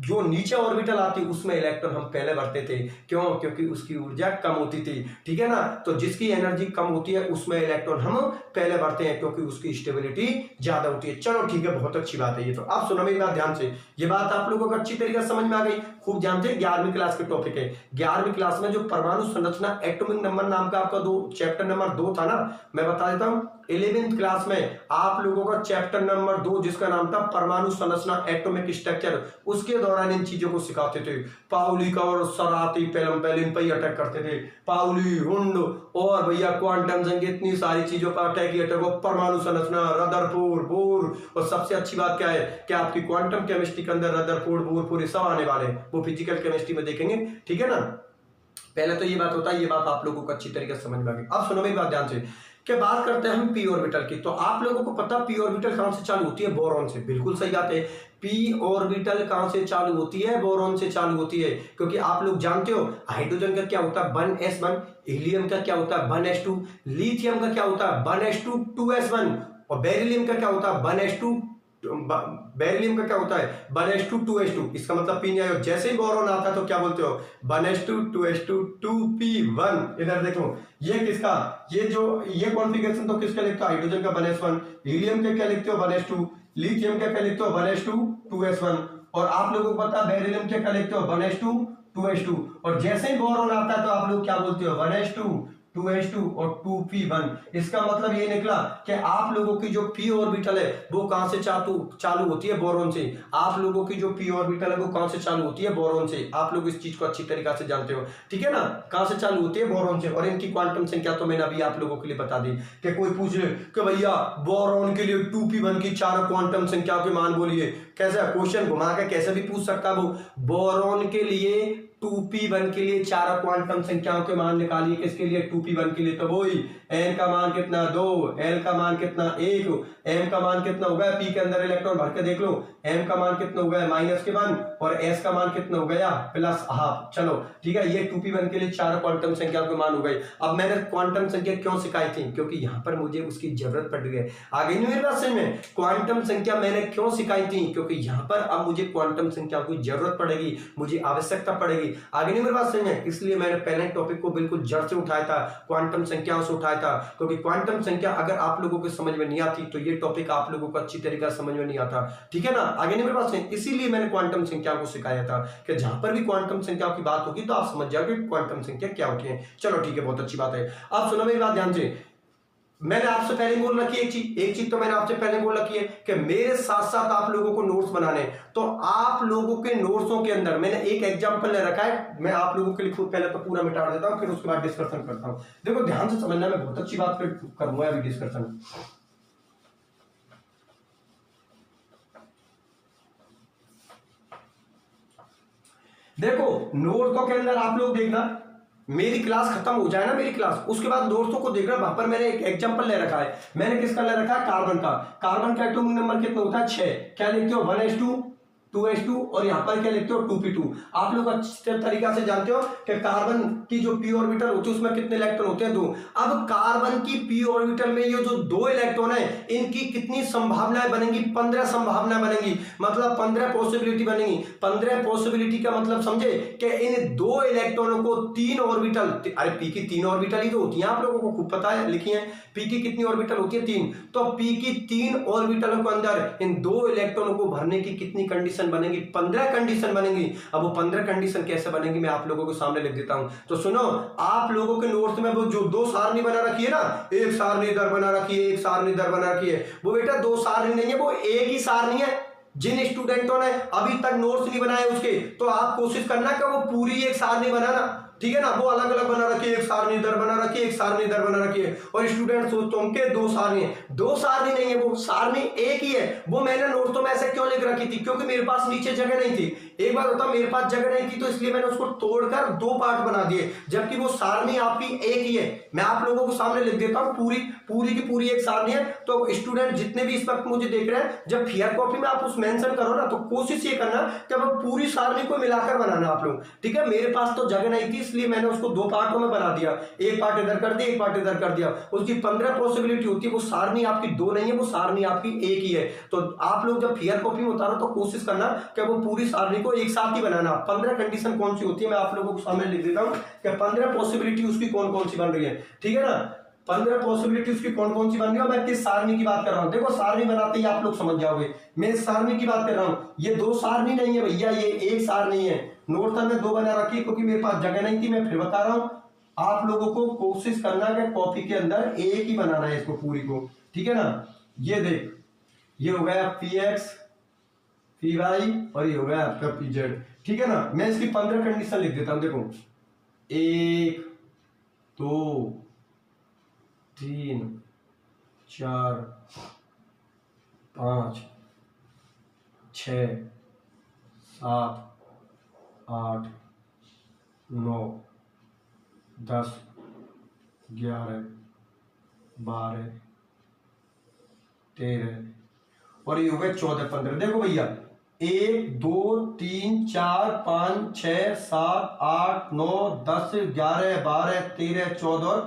S1: जो नीचे ऑर्बिटल आती उसमें इलेक्ट्रॉन हम पहले भरते थे। क्यों, क्योंकि उसकी ऊर्जा कम होती थी। ठीक है ना। तो जिसकी एनर्जी कम होती है उसमें इलेक्ट्रॉन हम पहले भरते हैं क्योंकि उसकी स्टेबिलिटी ज्यादा होती है। चलो ठीक है, बहुत अच्छी बात है ये। तो आप सुनो मेरी बात ध्यान से, ये बात आप लोगों को अच्छी तरीके से समझ में आ गई। खूब जानते हैं 11वीं क्लास के टॉपिक है। 11वीं क्लास में जो परमाणु संरचना एटॉमिक नंबर नाम का आपका चैप्टर नंबर 2 था ना, मैं बता देता हूं 11वीं क्लास में आप लोगों का चैप्टर नंबर 2 जिसका नाम था परमाणु संरचना एटॉमिक स्ट्रक्चर, उसके दौरान इन चीजों को सिखाते थे। पाउली का और सराती पेलम इन पर ही अटैक करते थे, पाउली, हुंड और भैया क्वांटम संख्या, इतनी सारी चीजों का अटैक किया था, परमाणु संरचना, रदरफोर्ड, बोर, और सबसे अच्छी बात क्या है कि आपकी क्वांटम केमिस्ट्री के अंदर रदरफोर्ड, बोर, पूरे सब आने वाले हैं, वो फिजिकल केमिस्ट्री में देखेंगे, ठीक है ना। पहले तो ये बात होता है, ये बात आप लोगों को अच्छी तरीके से समझ में आ गई। अब सुनो मेरी बात ध्यान से, कि बात करते हैं हम पी ऑर्बिटल की। तो आप लोगों को पता पी ऑर्बिटल कहां से चालू होती है? बोरॉन से। बिल्कुल सही बात है, पी ऑर्बिटल कहां से चालू होती है? बोरॉन से चालू होती है। क्योंकि आप लोग जानते हो हाइड्रोजन का क्या होता है? 1s1, हीलियम का क्या होता है? 1s2, लिथियम का क्या होता है? 1s2 2s1, और बेरिलियम का क्या होता है? 1s2, बेरिलियम का क्या होता है? 1s2 2s2। इसका मतलब पी नहीं आया। जैसे ही बोरॉन आता है तो क्या बोलते हो? 1s2 2s2 2p1। इधर देखो, ये किसका, ये कॉन्फ़िगरेशन तो किसका लिखते हो? हाइड्रोजन का 1s1, हीलियम के क्या लिखते हो? 1s2, लिथियम का क्या लिखते हो? 1s2 2s1, और आप लोगों को पता बेरिलियम के क्या लिखते हो? 1s2 2s2, और जैसे ही बोरॉन आता है तो आप लोग क्या बोलते हो? 1s2 2s2 और 2p1। इसका मतलब ये निकला कि आप लोगों की जो p ऑर्बिटल है वो कहां से चालू होती है? बोरॉन से। आप लोगों की जो p ऑर्बिटल है वो कहां से चालू होती है? बोरॉन से। आप लोग इस चीज को अच्छी तरीके से जानते हो, ठीक है ना। कहां से चालू होती है? बोरॉन से। और इनकी क्वांटम संख्या तो मैंने अभी आप लोगों के लिए बता दी। कि कोई पूछ ले कि भैया बोरॉन के लिए 2p1 की 4 क्वांटम संख्या के मान बोलिए, कैसा क्वेश्चन घुमा के कैसे भी पूछ सकता है वो। बोरॉन के लिए 2p1 के लिए 4 क्वांटम संख्याओं के मान निकालिए। किसके लिए? 2p1 के लिए। तो वही n का मान कितना? 2, l का मान कितना? 1, m का मान कितना हो गया? p के अंदर इलेक्ट्रॉन भर के देख लो, m का मान कितना हो गया? -1, और s का मान कितना हो गया? +12। चलो ठीक है, ये 2p1 के लिए 4 क्वांटम संख्या के मान हो गए। अब मैंने क्वांटम संख्या क्यों सिखाई थी? क्योंकि यहाँ पर मुझे उसकी जरूरत पड़ गई। आगे नहीं मेरे पास में क्वांटम संख्या मैंने क्यों सिखाई थी? क्योंकि यहाँ पर अब मुझे क्वांटम संख्या की जरूरत पड़ेगी, मुझे आवश्यकता पड़ेगी। आगे नहीं मेरे पास में, इसलिए मैंने पहले टॉपिक को बिल्कुल जड़ से उठाया था, क्वांटम संख्याओं से उठाया था। क्योंकि क्वांटम संख्या अगर आप लोगों को समझ में नहीं आती तो ये टॉपिक आप लोगों को अच्छी तरीके से समझ में नहीं आता, ठीक है ना। आगे नहीं मेरे पास में, इसीलिए मैंने क्वांटम संख्या को सिखाया था कि जहां पर भी क्वांटम संख्या की बात होगी तो आप समझ जाओगे क्वांटम संख्या क्या होती है। चलो ठीक है, बहुत अच्छी बात है। अब सुनो मेरी बात ध्यान से, मैंने आपसे पहले बोल रखी है एक चीज तो मैंने आपसे पहले बोल रखी है कि मेरे साथ साथ आप लोगों को नोट्स बनाने। तो आप लोगों के नोट्सों के अंदर मैंने एक एग्जांपल ले रखा है, मैं आप लोगों के लिए पहले तो पूरा मिटा देता हूं, फिर उसके बाद डिस्कशन करता हूं। देखो ध्यान से समझना, मैं बहुत अच्छी बात करूंगा अभी डिस्कशन। देखो नोट्सों के अंदर आप लोग देखना, मेरी क्लास खत्म हो जाए ना, मेरी क्लास, उसके बाद दोस्तों को देखना, वहां पर मैंने एक एग्जांपल ले रखा है। मैंने किसका ले रखा है? कार्बन का। कार्बन का एटॉमिक नंबर कितना होता है? 6। क्या लिखते हो? 1s2 2s2, और यहां पर क्या लिखते हो? 2p2। आप लोग अच्छे तरीके से जानते हो कि कार्बन की जो p ऑर्बिटल होती है उसमें कितने इलेक्ट्रॉन होते हैं? 2। अब कार्बन की p ऑर्बिटल में ये जो 2 इलेक्ट्रॉन है इनकी कितनी संभावनाएं बनेंगी? 15 संभावनाएं बनेंगी, मतलब 15 पॉसिबिलिटी बनेगी। 15 पॉसिबिलिटी का मतलब समझे कि इन 2 इलेक्ट्रॉनों को 3 ऑर्बिटल, अरे p की 3 ऑर्बिटल ही तो होती है, आप लोगों को खूब पता है, लिखी है p की कितनी ऑर्बिटल होती है? 3। तो p की 3 ऑर्बिटलों के अंदर इन 2 इलेक्ट्रॉनों को भरने की कितनी कंडीशन बनेगी? 15 कंडीशन बनेगी। अब वो 15 कंडीशन कैसे बनेगी मैं आप लोगों को सामने लिख देता हूं। तो सुनो, आप लोगों के नोट्स में वो जो 2 सारणी बना रखी है ना, एक सारणी इधर बना रखी है, एक सारणी इधर बना रखी है, वो बेटा 2 सारणी नहीं है, वो एक ही सारणी है। जिन स्टूडेंटों ने अभी तक नोट्स नहीं बनाए उसके, तो आप कोशिश करना कि वो पूरी एक सारणी बनाना, ठीक है ना। वो अलग अलग बना रखी है, एक सारणी इधर बना रखी है, एक सारणी इधर बना रखी है, और स्टूडेंट सोचते होंगे 2 सारणी है। 2 सारणी नहीं है, वो सारणी एक ही है। वो मैंने नोट्स में ऐसे क्यों लिख रखी थी? क्योंकि मेरे पास नीचे जगह नहीं थी। एक बार होता मेरे पास जगह नहीं थी तो इसलिए मैंने उसको तोड़कर 2 पार्ट बना दिए, जबकि वो सारणी आपकी एक ही है। मैं आप लोगों को सामने लिख देता हूं, पूरी की पूरी एक सारणी है। तो स्टूडेंट जितने भी इस वक्त मुझे देख रहे हैं, जब फेयर कॉपी में आप उस मेंशन करो ना, तो कोशिश ये करना कि अब पूरी सारणी को मिलाकर बनाना आप लोग, ठीक है। मेरे पास तो जगह नहीं थी इसलिए मैंने उसको 2 पार्टों में बना दिया, एक पार्ट इधर कर दिया, एक पार्ट इधर कर दिया। उसकी 15 पॉसिबिलिटी होती है। वो सारणी आपकी 2 नहीं है, वो सारणी आपकी एक ही है। तो आप लोग जब फेयर कॉपी में उतारो तो कोशिश करना कि वो पूरी सारणी को एक साथ ही बनाना। 15 कंडीशन कौन सी होती है मैं आप लोगों को सामने लिख देता हूं कि 15 पॉसिबिलिटी उसकी कौन कौन सी बन रही है, ठीक है ना। 15 पॉसिबिलिटी उसकी कौन कौन सी बन रही है, मैं किस सारणी की बात कर रहा हूं। देखो सारणी बनाते ही आप लोग समझ जाओगे, मैं इस सारणी की बात कर रहा हूं। ये 2 सारणी नहीं है भैया, ये एक सारणी है। नोट में 2 बना रखी क्योंकि मेरे पास जगह नहीं थी, मैं फिर बता रहा हूं। आप लोगों को कोशिश करना है कि कॉपी के अंदर एक ही बनाना है इसको पूरी को, ठीक है ना। ये देख, ये हो गया px py और ये हो गया आपका pz, ठीक है ना। मैं इसकी 15 कंडीशन लिख देता हूं। देखो 1 2 3 4 5 6 7 8 9 10 11 12 13 और ये हो गए 14 15। देखो भैया 1 2 3 4 5 6 7 8 9 10 11 12 13 14 और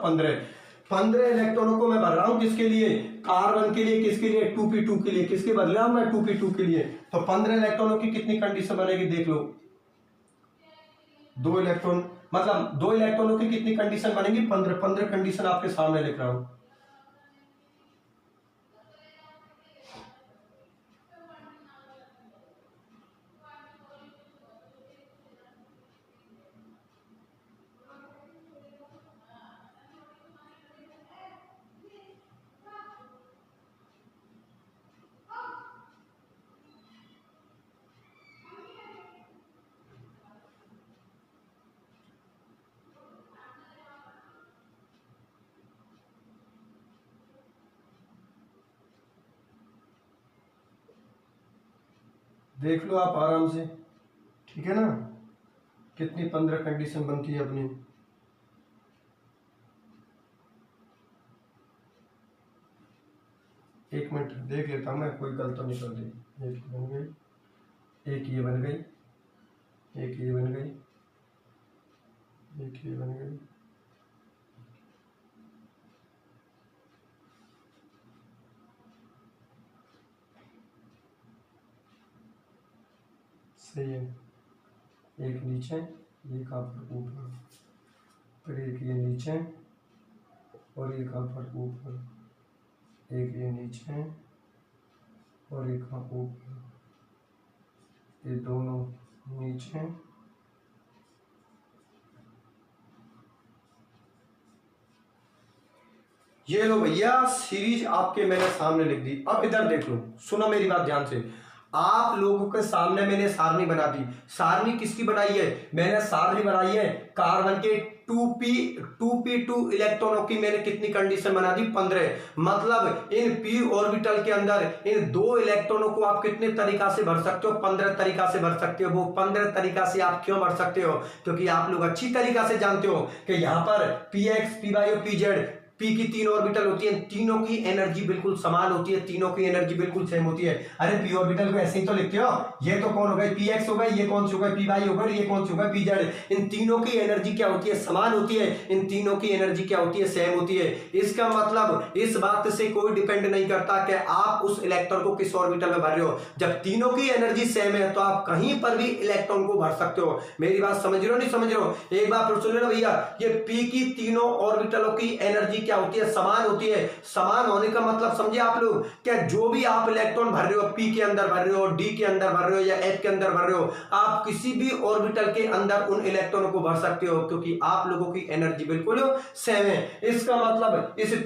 S1: 15 इलेक्ट्रॉनों को मैं भर रहा हूं किसके लिए, कार्बन के लिए। किसके लिए, 2p2 के लिए। किसके भर रहा हूं मैं, 2p2 के लिए। तो 15 इलेक्ट्रॉनों की कितनी कंडीशन बनेगी देख लो। 2 इलेक्ट्रॉन मतलब 2 इलेक्ट्रॉनों की कितनी कंडीशन बनेगी, 15 कंडीशन आपके सामने लिख रहा हूं। देख लो आप आराम से, ठीक है ना, कितनी 15 कंडीशन बनती है अपनी। एक मिनट देख लेता हूं मैं, कोई गलत तो नहीं कर दी। एक बन गई, एक ये बन गई, एक ये बन गई, एक ये बन गई, सही है। एक नीचे, एक आप ऊपर, फिर एक ये नीचे और एक आप ऊपर, एक ये नीचे और एक आप ऊपर, ये दोनों नीचे ये लो भैया, सीरीज आपके मैंने सामने लिख दी। अब इधर देख लो, सुनो मेरी बात ध्यान से। आप लोगों के सामने मैंने सारणी बना दी। सारणी किसकी बनाई है, मैंने सारणी बनाई है कार्बन के 2p2 इलेक्ट्रॉनों की। मैंने कितनी कंडीशन बना दी, 15। मतलब इन p ऑर्बिटल के अंदर इन 2 इलेक्ट्रॉनों को आप कितने तरीका से भर सकते हो, 15 तरीका से भर सकते हो। वो 15 तरीका से आप क्यों भर सकते हो, क्योंकि आप लोग अच्छी तरीका से जानते हो कि यहां पर px, py और pz, पी की 3 ऑर्बिटल होती है, तीनों की एनर्जी बिल्कुल समान होती है, तीनों की एनर्जी बिल्कुल सेम होती है। अरे पी ऑर्बिटल को ऐसे ही तो लिखते हो, ये तो कौन हो गए, पी एक्स हो गए, ये कौन सी हो गए, पी वाई हो गए, ये कौन सी हो गए, पी जेड। इन तीनों की एनर्जी क्या होती है, समान होती है। इन तीनों की एनर्जी क्या होती है, सेम होती है। इसका मतलब इस बात से कोई डिपेंड नहीं करता कि आप उस इलेक्ट्रॉन को किस ऑर्बिटल में भर रहे हो। जब तीनों की एनर्जी सेम है तो आप कहीं पर भी इलेक्ट्रॉन को भर सकते हो। मेरी बात समझ रहे हो, नहीं समझ रहे हो, एक बार सुन लो भैया। ये पी की तीनों ऑर्बिटलों की एनर्जी क्या होती है, समान होती है। समान होने का मतलब समझे आप लोग, क्या जो भी आप इलेक्ट्रॉन भर रहे हो, पी के अंदर भर रहे हो, डी के अंदर भर रहे हो या एफ के अंदर भर रहे हो, आप किसी भी ऑर्बिटल के अंदर उन इलेक्ट्रॉनों को भर सकते हो, क्योंकि आप लोगों की एनर्जी बिल्कुल सेम है। इसका मतलब इस इस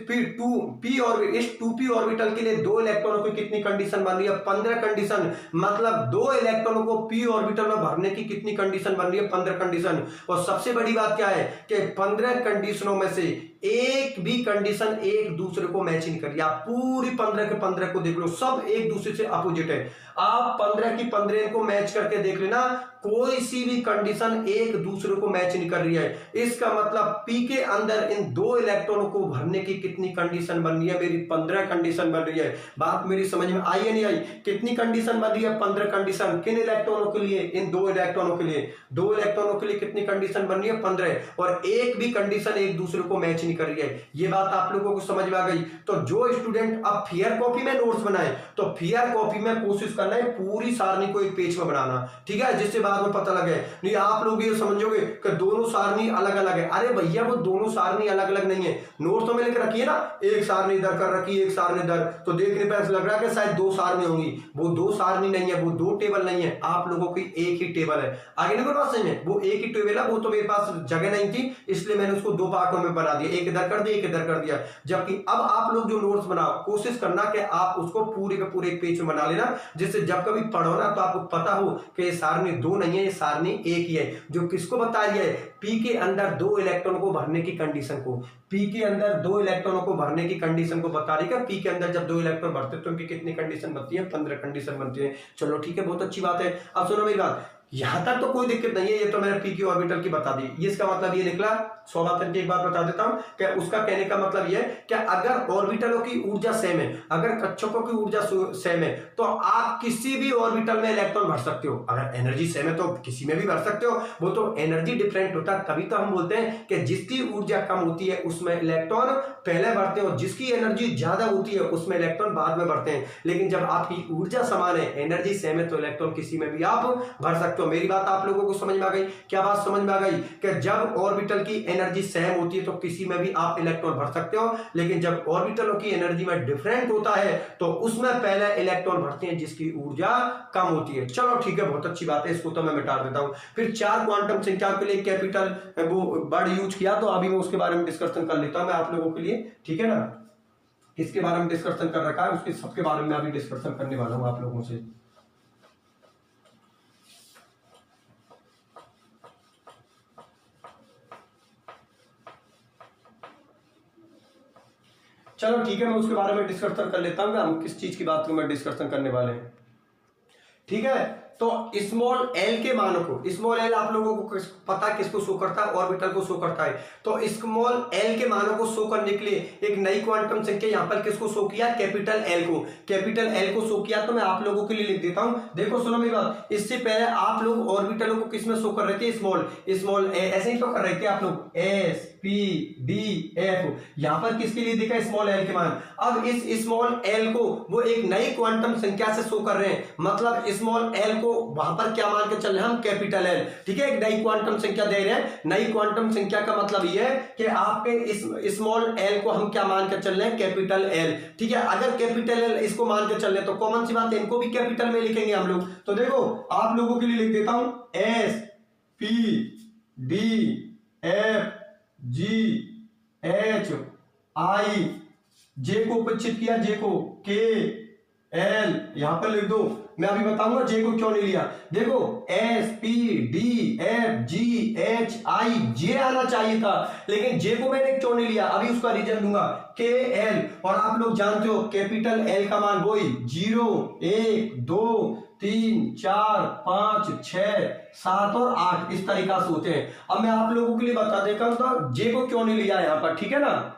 S1: 2p ऑर्बिटल के लिए 2 इलेक्ट्रॉनों की कितनी कंडीशन बन रही है, 15 कंडीशन। मतलब 2 इलेक्ट्रॉनों को p ऑर्बिटल में भरने की कितनी कंडीशन बन रही है, 15 कंडीशन। और सबसे बड़ी बात क्या है कि 15 कंडीशनों में से एक भी कंडीशन एक दूसरे को मैच नहीं कर रही। आप पूरी 15 के 15 को देख लो, सब एक दूसरे से अपोजिट है। आप 15 की 15 को मैच करके देख लेना, कोई सी भी कंडीशन एक दूसरे को मैच नहीं कर रही है। इसका मतलब पी के अंदर इन 2 इलेक्ट्रॉनों को भरने की कितनी कंडीशन बन रही है, मेरी 15 कंडीशन बन रही है। बात मेरी समझ में आई या नहीं आई, कितनी कंडीशन बन रही है, 15 कंडीशन। किन इलेक्ट्रॉनों के लिए, इन 2 इलेक्ट्रॉनों के लिए। 2 इलेक्ट्रॉनों के लिए कितनी कंडीशन बन रही है, 15। और एक भी कंडीशन एक दूसरे को मैच नहीं कर रही है। ये बात आप लोगों को समझ में आ गई। तो जो स्टूडेंट अब फेयर कॉपी में नोट्स बनाए, तो फेयर कॉपी में कोशिश करना है पूरी सारणी को एक पेज में बनाना, ठीक है, जिससे बाद में पता लगे। नहीं आप लोग ये समझोगे कि दोनों सारणी अलग अलग है। अरे भैया वो दोनों सारणी अलग अलग नहीं है, नोट्स तो में लिख रखी है ना, एक सारणी इधर कर रखी है, एक सारणी इधर, तो देखने पर ऐसा लग रहा है कि शायद 2 सारणी होंगी। वो 2 सारणी नहीं है, वो 2 टेबल नहीं है, आप लोगों की एक ही टेबल है। आगे नहीं बात समझ में, वो एक ही टेबल है। वो तो मेरे पास जगह नहीं थी, इसलिए मैंने उसको 2 पार्टों में बना दिया, एक इधर कर दिया, एक इधर कर दिया। जबकि अब आप लोग जो नोट्स बनाओ, कोशिश करना कि आप उसको पूरे के पूरे एक पेज में बना लेना, जिससे जब कभी पढ़ो ना तो आपको पता हो कि ये सारणी 2 नहीं है, ये सारणी एक ही है जो किसको बता रही है, पी के अंदर 2 इलेक्ट्रॉन को भरने की कंडीशन को, पी के अंदर 2 इलेक्ट्रॉनों को भरने की कंडीशन को बता रही है। पी के अंदर जब 2 इलेक्ट्रॉन भरते हैं तो उनकी कितनी कंडीशन बनती है, 15 कंडीशन बनती है। चलो ठीक है, बहुत अच्छी बात है। अब सुनो मेरी बात, यहां तक तो कोई दिक्कत नहीं है, ये तो मैंने पी की ऑर्बिटल की बता दी। ये इसका मतलब ये निकला, सौभातन की एक बात बता देता हूं कि उसका कहने का मतलब ये है कि अगर ऑर्बिटलों की ऊर्जा सेम है, अगर कक्षकों की ऊर्जा सेम है, तो आप किसी भी ऑर्बिटल में इलेक्ट्रॉन भर सकते हो। अगर एनर्जी सेम है तो किसी में भी भर सकते हो, वो तो एनर्जी डिफरेंट होता है। तभी तो हम बोलते हैं कि जिसकी ऊर्जा कम होती है उसमें इलेक्ट्रॉन पहले भरते हैं और जिसकी एनर्जी ज्यादा होती है उसमें इलेक्ट्रॉन बाद में भरते हैं। लेकिन जब आपकी ऊर्जा समान है, एनर्जी सेम है, तो इलेक्ट्रॉन किसी में भी आप भर सकते हो। मेरी बात आप लोगों को समझ में आ गई? क्या बात समझ में आ गई कि जब ऑर्बिटल की एनर्जी सेम होती है तो किसी में भी आप इलेक्ट्रॉन भर सकते हो, लेकिन जब ऑर्बिटलों की एनर्जी में डिफरेंट होता है तो उसमें पहले इलेक्ट्रॉन भरते हैं जिसकी ऊर्जा कम होती है। चलो ठीक है, बहुत अच्छी बात है, इसको तो मैं मिटा देता हूं। फिर 4 क्वांटम संख्याओं के लिए कैपिटल वो वर्ड यूज किया, तो अभी मैं उसके बारे में डिस्कशन कर लेता हूं मैं आप लोगों के लिए, ठीक है ना। किसके बारे में डिस्कशन कर रखा है, उसके सबके बारे में अभी डिस्कशन करने वाला हूं आप लोगों से। चलो ठीक है, मैं उसके बारे में डिस्कशन कर लेता हूं। हम किस चीज की बात को मैं डिस्कशन करने वाले हैं, ठीक है। तो स्मॉल एल के मानों को, स्मॉल एल आप लोगों को पता किसको शो करता है, ऑर्बिटल को शो करता है। तो स्मॉल एल के मानों को शो करने के लिए एक नई क्वांटम संख्या यहां पर किसको शो किया, कैपिटल एल को, कैपिटल एल को शो किया। तो मैं आप लोगों के लिए लिख देता हूं, देखो सुनो मेरी बात। इससे पहले आप लोग ऑर्बिटलों को किसमें शो कर रहे थे, स्मॉल ऐसे ही तो कर रहे थे आप लोग, एस पी डी एफ। यहां पर किसके लिए दिखा, स्मॉल एल के मान। अब इस स्मॉल एल को वो एक नई क्वांटम संख्या से शो कर रहे हैं, मतलब स्मॉल एल को वहां पर क्या मान के चल रहे हैं हम, कैपिटल एल, ठीक है। एक नई क्वांटम संख्या दे रहे हैं। नई क्वांटम संख्या का मतलब यह है कि आपके इस स्मॉल एल को हम क्या मान के चल रहे हैं, कैपिटल एल, ठीक है। अगर कैपिटल एल इसको मान के चल रहे हैं तो कॉमन सी बात है, इनको भी कैपिटल में लिखेंगे हम लोग। तो देखो आप लोगों के लिए लिख देता हूं, S P D F G H I, J को उपस्थित किया, जे को के एल यहां पर लिख दो। मैं अभी बताऊंगा जे को क्यों नहीं लिया। देखो S P D F G H I, J आना चाहिए था, लेकिन जे को मैंने क्यों नहीं लिया, अभी उसका रीजन दूंगा। के एल, और आप लोग जानते हो कैपिटल एल का मान वही 0 1 2 3 4 5 6 7 और 8 इस तरीका से होते हैं। अब मैं आप लोगों के लिए बता देता हूं तो जे को क्यों नहीं लिया यहां पर, ठीक है ना।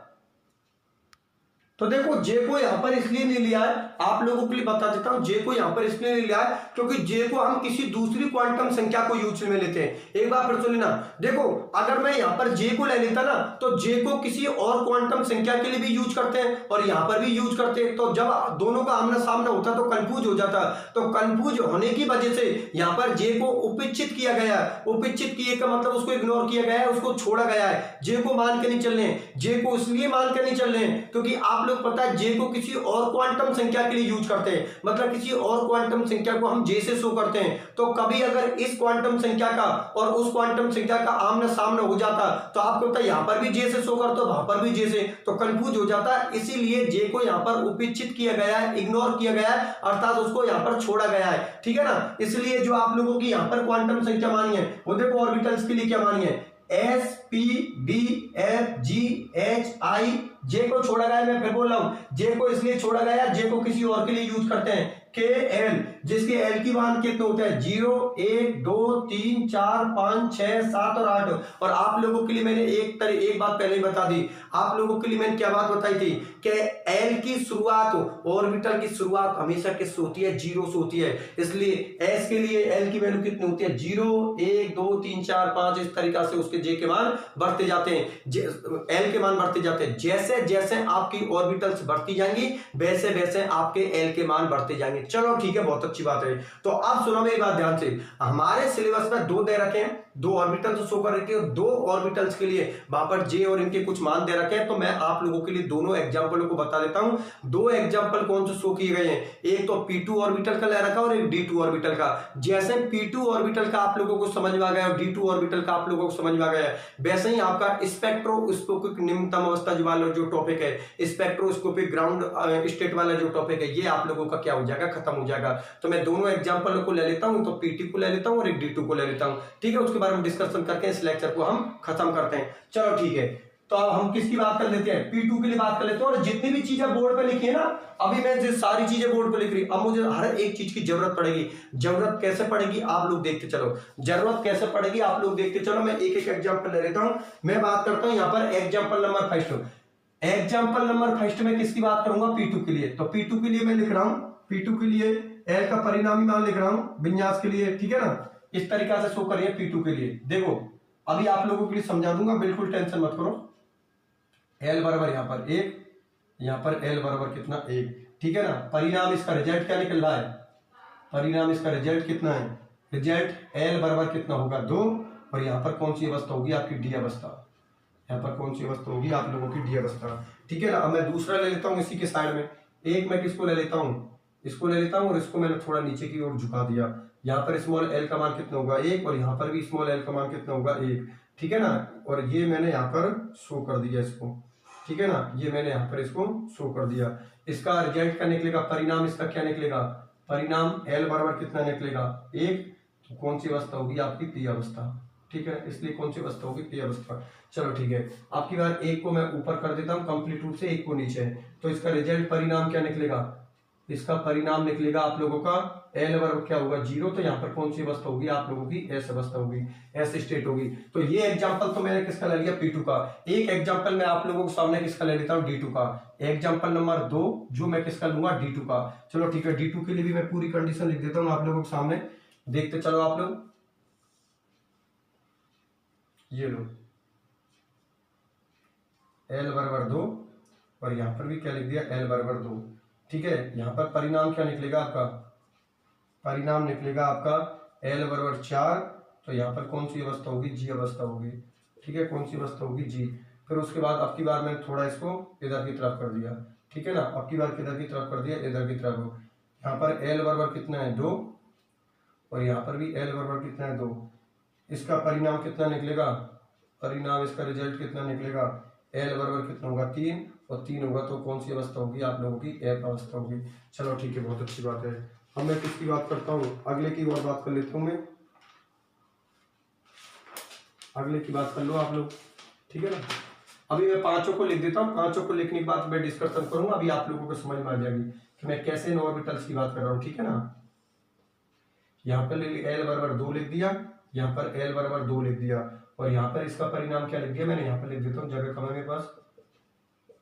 S1: तो देखो जे को यहां पर इसलिए नहीं लिया है, आप लोगों के लिए बता देता हूं, जे को यहां पर इसलिए नहीं लिया है क्योंकि जे को हम किसी दूसरी क्वांटम संख्या को यूज में लेते हैं। एक बार फिर सुन लेना, देखो अगर मैं यहां पर जे को ले लेता ना तो जे को किसी और क्वांटम संख्या के लिए भी यूज करते हैं और यहां पर भी यूज करते हैं। तो जब दोनों का आमना सामना होता तो कंफ्यूज हो जाता। तो कंफ्यूज होने की वजह से यहां पर जे को उपेक्षित किया गया है। उपेक्षित किए का मतलब उसको इग्नोर किया गया है, उसको छोड़ा गया है। जे को मान के नहीं चल रहे, जे को इसलिए मान के नहीं चल रहे क्योंकि आप लोग पता है जे को किसी और क्वांटम संख्या के लिए यूज करते हैं, मतलब किसी और क्वांटम संख्या को हम जे से शो करते हैं। तो कभी अगर इस क्वांटम संख्या का और उस क्वांटम संख्या का आमना सामना हो जाता तो आपको पता है यहां पर भी जे से शो करते हो, वहां पर भी जे से, तो कंफ्यूज हो जाता है। इसीलिए जे को यहां पर उपेक्षित किया गया है, इग्नोर किया गया है, अर्थात उसको यहां पर छोड़ा गया है, ठीक है ना। इसलिए जो आप लोगों की यहां पर क्वांटम संख्या मानी है वो देखो ऑर्बिटल्स के लिए क्या मानी है, S P D F G H I, J को छोड़ा गया, मैं फिर बोल रहा हूं जे को इसलिए छोड़ा गया, जे को किसी और के लिए यूज करते हैं। के एल, जिसके एल की मान कितने होते हैं, 0 1 2 3 4 5 6 7 और 8। और आप लोगों के लिए मैंने एक बात पहले ही बता दी, आप लोगों के लिए मैंने क्या बात बताई थी कि एल की शुरुआत, ऑर्बिटल की शुरुआत हमेशा किससे होती है, 0 से होती है। इसलिए एस के लिए एल की वैल्यू कितनी होती है, 0 1 2 3 4 5, इस तरीका से उसके जे के मान बढ़ते जाते हैं, एल के मान बढ़ते जाते हैं। जैसे जैसे आपकी ऑर्बिटल्स बढ़ती जाएंगी वैसे वैसे आपके एल के मान बढ़ते जाएंगे। चलो ठीक है, बहुत अच्छी बात है। तो अब सुनो मेरी बात ध्यान से, हमारे सिलेबस में 2 दे रखे हैं, दो ऑर्बिटल तो शो कर रही थी और दो ऑर्बिटल्स के लिए वहां पर जे और इनके कुछ मान दे रखे हैं। तो मैं आप लोगों के लिए दोनों एग्जांपलों को बता देता हूं। दो एग्जांपल कौन से शो किए गए हैं, एक तो P2 ऑर्बिटल का ले रखा और एक D2 ऑर्बिटल का। जैसे P2 ऑर्बिटल का आप लोगों को समझ में आ गया और D2 ऑर्बिटल का आप लोगों को समझ में आ गया है, वैसे ही आपका स्पेक्ट्रोस्कोपिक निम्नतम अवस्था वाला जो टॉपिक है, स्पेक्ट्रोस्कोपिक ग्राउंड स्टेट वाला जो टॉपिक है, ये आप लोगों का क्या हो जाएगा, खत्म हो जाएगा। तो मैं दोनों एग्जांपलों को ले लेता हूं, तो P2 को ले लेता हूं और एक D2 को ले लेता हूं, ठीक है। उसके बारे में डिस्कशन करके इस लेक्चर को हम खत्म करते हैं। चलो ठीक है, तो अब हम किसकी बात कर लेते हैं, P2 के लिए बात कर लेते हैं। और जितनी भी चीजें बोर्ड पे लिखी है ना, अभी मैं जो सारी चीजें बोर्ड पे लिख रही, अब मुझे हर एक चीज की जरूरत पड़ेगी। जरूरत कैसे पड़ेगी आप लोग देखते चलो, जरूरत कैसे पड़ेगी आप लोग देखते चलो। मैं एक एक एग्जांपल ले लेता हूं। मैं बात करता हूं यहाँ पर example number first. Example number first में किसकी बात करूंगा, P2 के लिए। तो P2 के लिए मैं लिख रहा हूं, P2 के लिए L का परिणामी मान लिख रहा हूं विन्यास के लिए, ठीक है ना। इस तरीका से शो करिए P2 के लिए। देखो अभी आप लोगों के लिए समझा दूंगा, बिल्कुल टेंशन मत करो। L बराबर यहाँ पर 1, यहाँ पर L बराबर कितना 1, ठीक है ना। परिणाम इसका रिजल्ट क्या निकल रहा है, परिणाम इसका रिजल्ट कितना है, रिजल्ट L बराबर कितना होगा 2, और यहाँ पर कौन सी अवस्था होगी आपकी डी अवस्था, यहाँ पर कौन सी अवस्था होगी आप लोगों की डी अवस्था, ठीक है ना। अब मैं दूसरा ले लेता हूँ इसी के साइड में, एक मैं किसको ले लेता हूँ, इसको ले लेता हूँ और इसको मैंने थोड़ा नीचे की ओर झुका दिया। यहाँ पर स्मॉल L का मान कितना होगा 1, और यहाँ पर भी स्मॉल L का मान कितना होगा 1, ठीक है ना। और ये मैंने यहाँ पर शो कर दिया इसको, ठीक है ना, ये मैंने यहाँ पर इसको शो कर दिया। इसका रिजल्ट क्या निकलेगा, परिणाम इसका क्या निकलेगा, परिणाम L बराबर कितना निकलेगा 1, तो कौन सी अवस्था होगी आपकी पी अवस्था, ठीक है। इसलिए कौन सी अवस्था होगी पी अवस्था। चलो ठीक है, आपकी बार एक को मैं ऊपर कर देता हूँ कंप्लीट रूप से, एक को नीचे। तो इसका रिजल्ट परिणाम क्या निकलेगा, इसका परिणाम निकलेगा आप लोगों का L बराबर क्या होगा 0, तो यहाँ पर कौन सी अवस्था होगी आप लोगों की S अवस्था होगी, S स्टेट होगी। तो ये एग्जांपल तो मैंने किसका ले लिया P2 का। एक एग्जांपल मैं आप लोगों के सामने किसका ले लेता हूँ D2 का। एग्जांपल नंबर 2 जो मैं किसका लूंगा D2 का। चलो ठीक है, D2 के लिए भी मैं पूरी कंडीशन लिख देता हूँ आप लोगों के सामने, देखते चलो आप लोग। ये लो L बराबर 2, और यहाँ पर भी क्या लिख दिया L बराबर 2, ठीक है। यहाँ पर परिणाम क्या निकलेगा आपका, परिणाम निकलेगा आपका L बराबर 4, तो यहाँ पर कौन सी अवस्था होगी, जी अवस्था होगी, ठीक है। कौन सी अवस्था होगी, जी। फिर उसके बाद अब की बार मैंने थोड़ा इसको इधर की तरफ कर दिया, ठीक है ना। अब की बार किधर की तरफ कर दिया, इधर की तरफ। यहाँ पर L बराबर कितना है 2, और यहाँ पर भी L बराबर कितना है 2। इसका परिणाम कितना निकलेगा, परिणाम इसका रिजल्ट कितना निकलेगा, L बराबर कितना होगा 3, और 3 होगा तो कौन सी अवस्था होगी आप लोगों की F अवस्था होगी। चलो ठीक है, बहुत अच्छी बात है। अब मैं किसकी बात करता हूँ, अगले की और बात कर लेता हूँ मैं, अगले की बात कर लो आप लोग, ठीक है ना। अभी मैं पांचों को लिख देता हूँ, पांचों को लिखने के बाद मैं डिस्कशन करूंगा। अभी आप लोगों को समझ में आ जाएगी कि मैं कैसे इन ऑर्बिटल्स की बात कर रहा हूँ, ठीक है ना। यहाँ पर L बराबर 2 लिख दिया, यहाँ पर L बराबर 2 लिख दिया, और यहाँ पर इसका परिणाम क्या लिख दिया मैंने, यहाँ पर लिख देता हूँ, जगह कम है मेरे पास।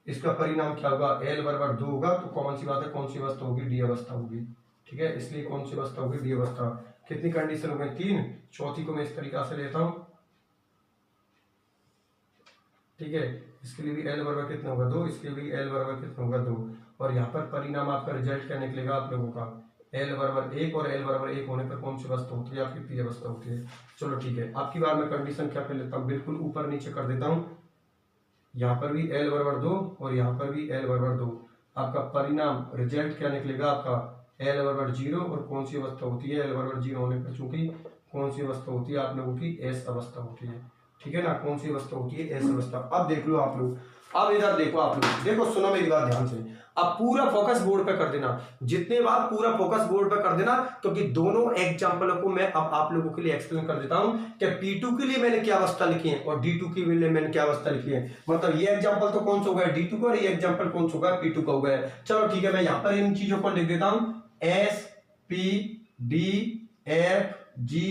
S1: इसका परिणाम क्या होगा, L बराबर 2 होगा, तो कौन सी बात है, कौन सी अवस्था होगी, डी अवस्था होगी, ठीक है। इसलिए कौन सी अवस्था होगी, डी अवस्था। कितनी कंडीशन हो गई, 3, चौथी को मैं इस तरीका से लेता हूं, ठीक है। इसके लिए भी L बराबर कितना होगा 2, इसके लिए भी L बराबर कितना होगा 2, और यहाँ पर परिणाम आपका रिजल्ट क्या निकलेगा आप लोगों का, L बराबर 1, और L बराबर 1 होने पर कौन सी अवस्था होती है आपकी पी अवस्था होती है। चलो ठीक है, आपकी बार मैं कंडीशन क्या कर लेता हूँ, बिल्कुल ऊपर नीचे कर देता हूँ। यहाँ पर भी L बराबर 2, और यहाँ पर भी L बराबर 2। आपका परिणाम रिजल्ट क्या निकलेगा आपका L बराबर 0, और कौन सी अवस्था होती है L बराबर 0 होने पर, चूंकि कौन सी अवस्था होती है आप लोगों की S अवस्था होती है, ठीक है ना। कौन सी अवस्था होती है, S अवस्था। अब देख लो आप लोग, अब इधर देखो आप लोग, देखो सुनो मेरी बात ध्यान से। अब पूरा फोकस बोर्ड पे कर देना, जितने बार पूरा फोकस बोर्ड पे कर देना, क्योंकि दोनों एग्जांपलों को मैं अब आप लोगों के लिए एक्सप्लेन कर देता हूं कि P2 के लिए मैंने क्या अवस्था लिखी है और D2 के लिए मैंने क्या अवस्था लिखी है। मतलब ये एग्जांपल तो कौन सा होगा D2 का, और ये एग्जांपल कौन सा होगा P2 का होगा। चलो ठीक है, मैं यहाँ पर इन चीजों को लिख देता हूं, S P D F G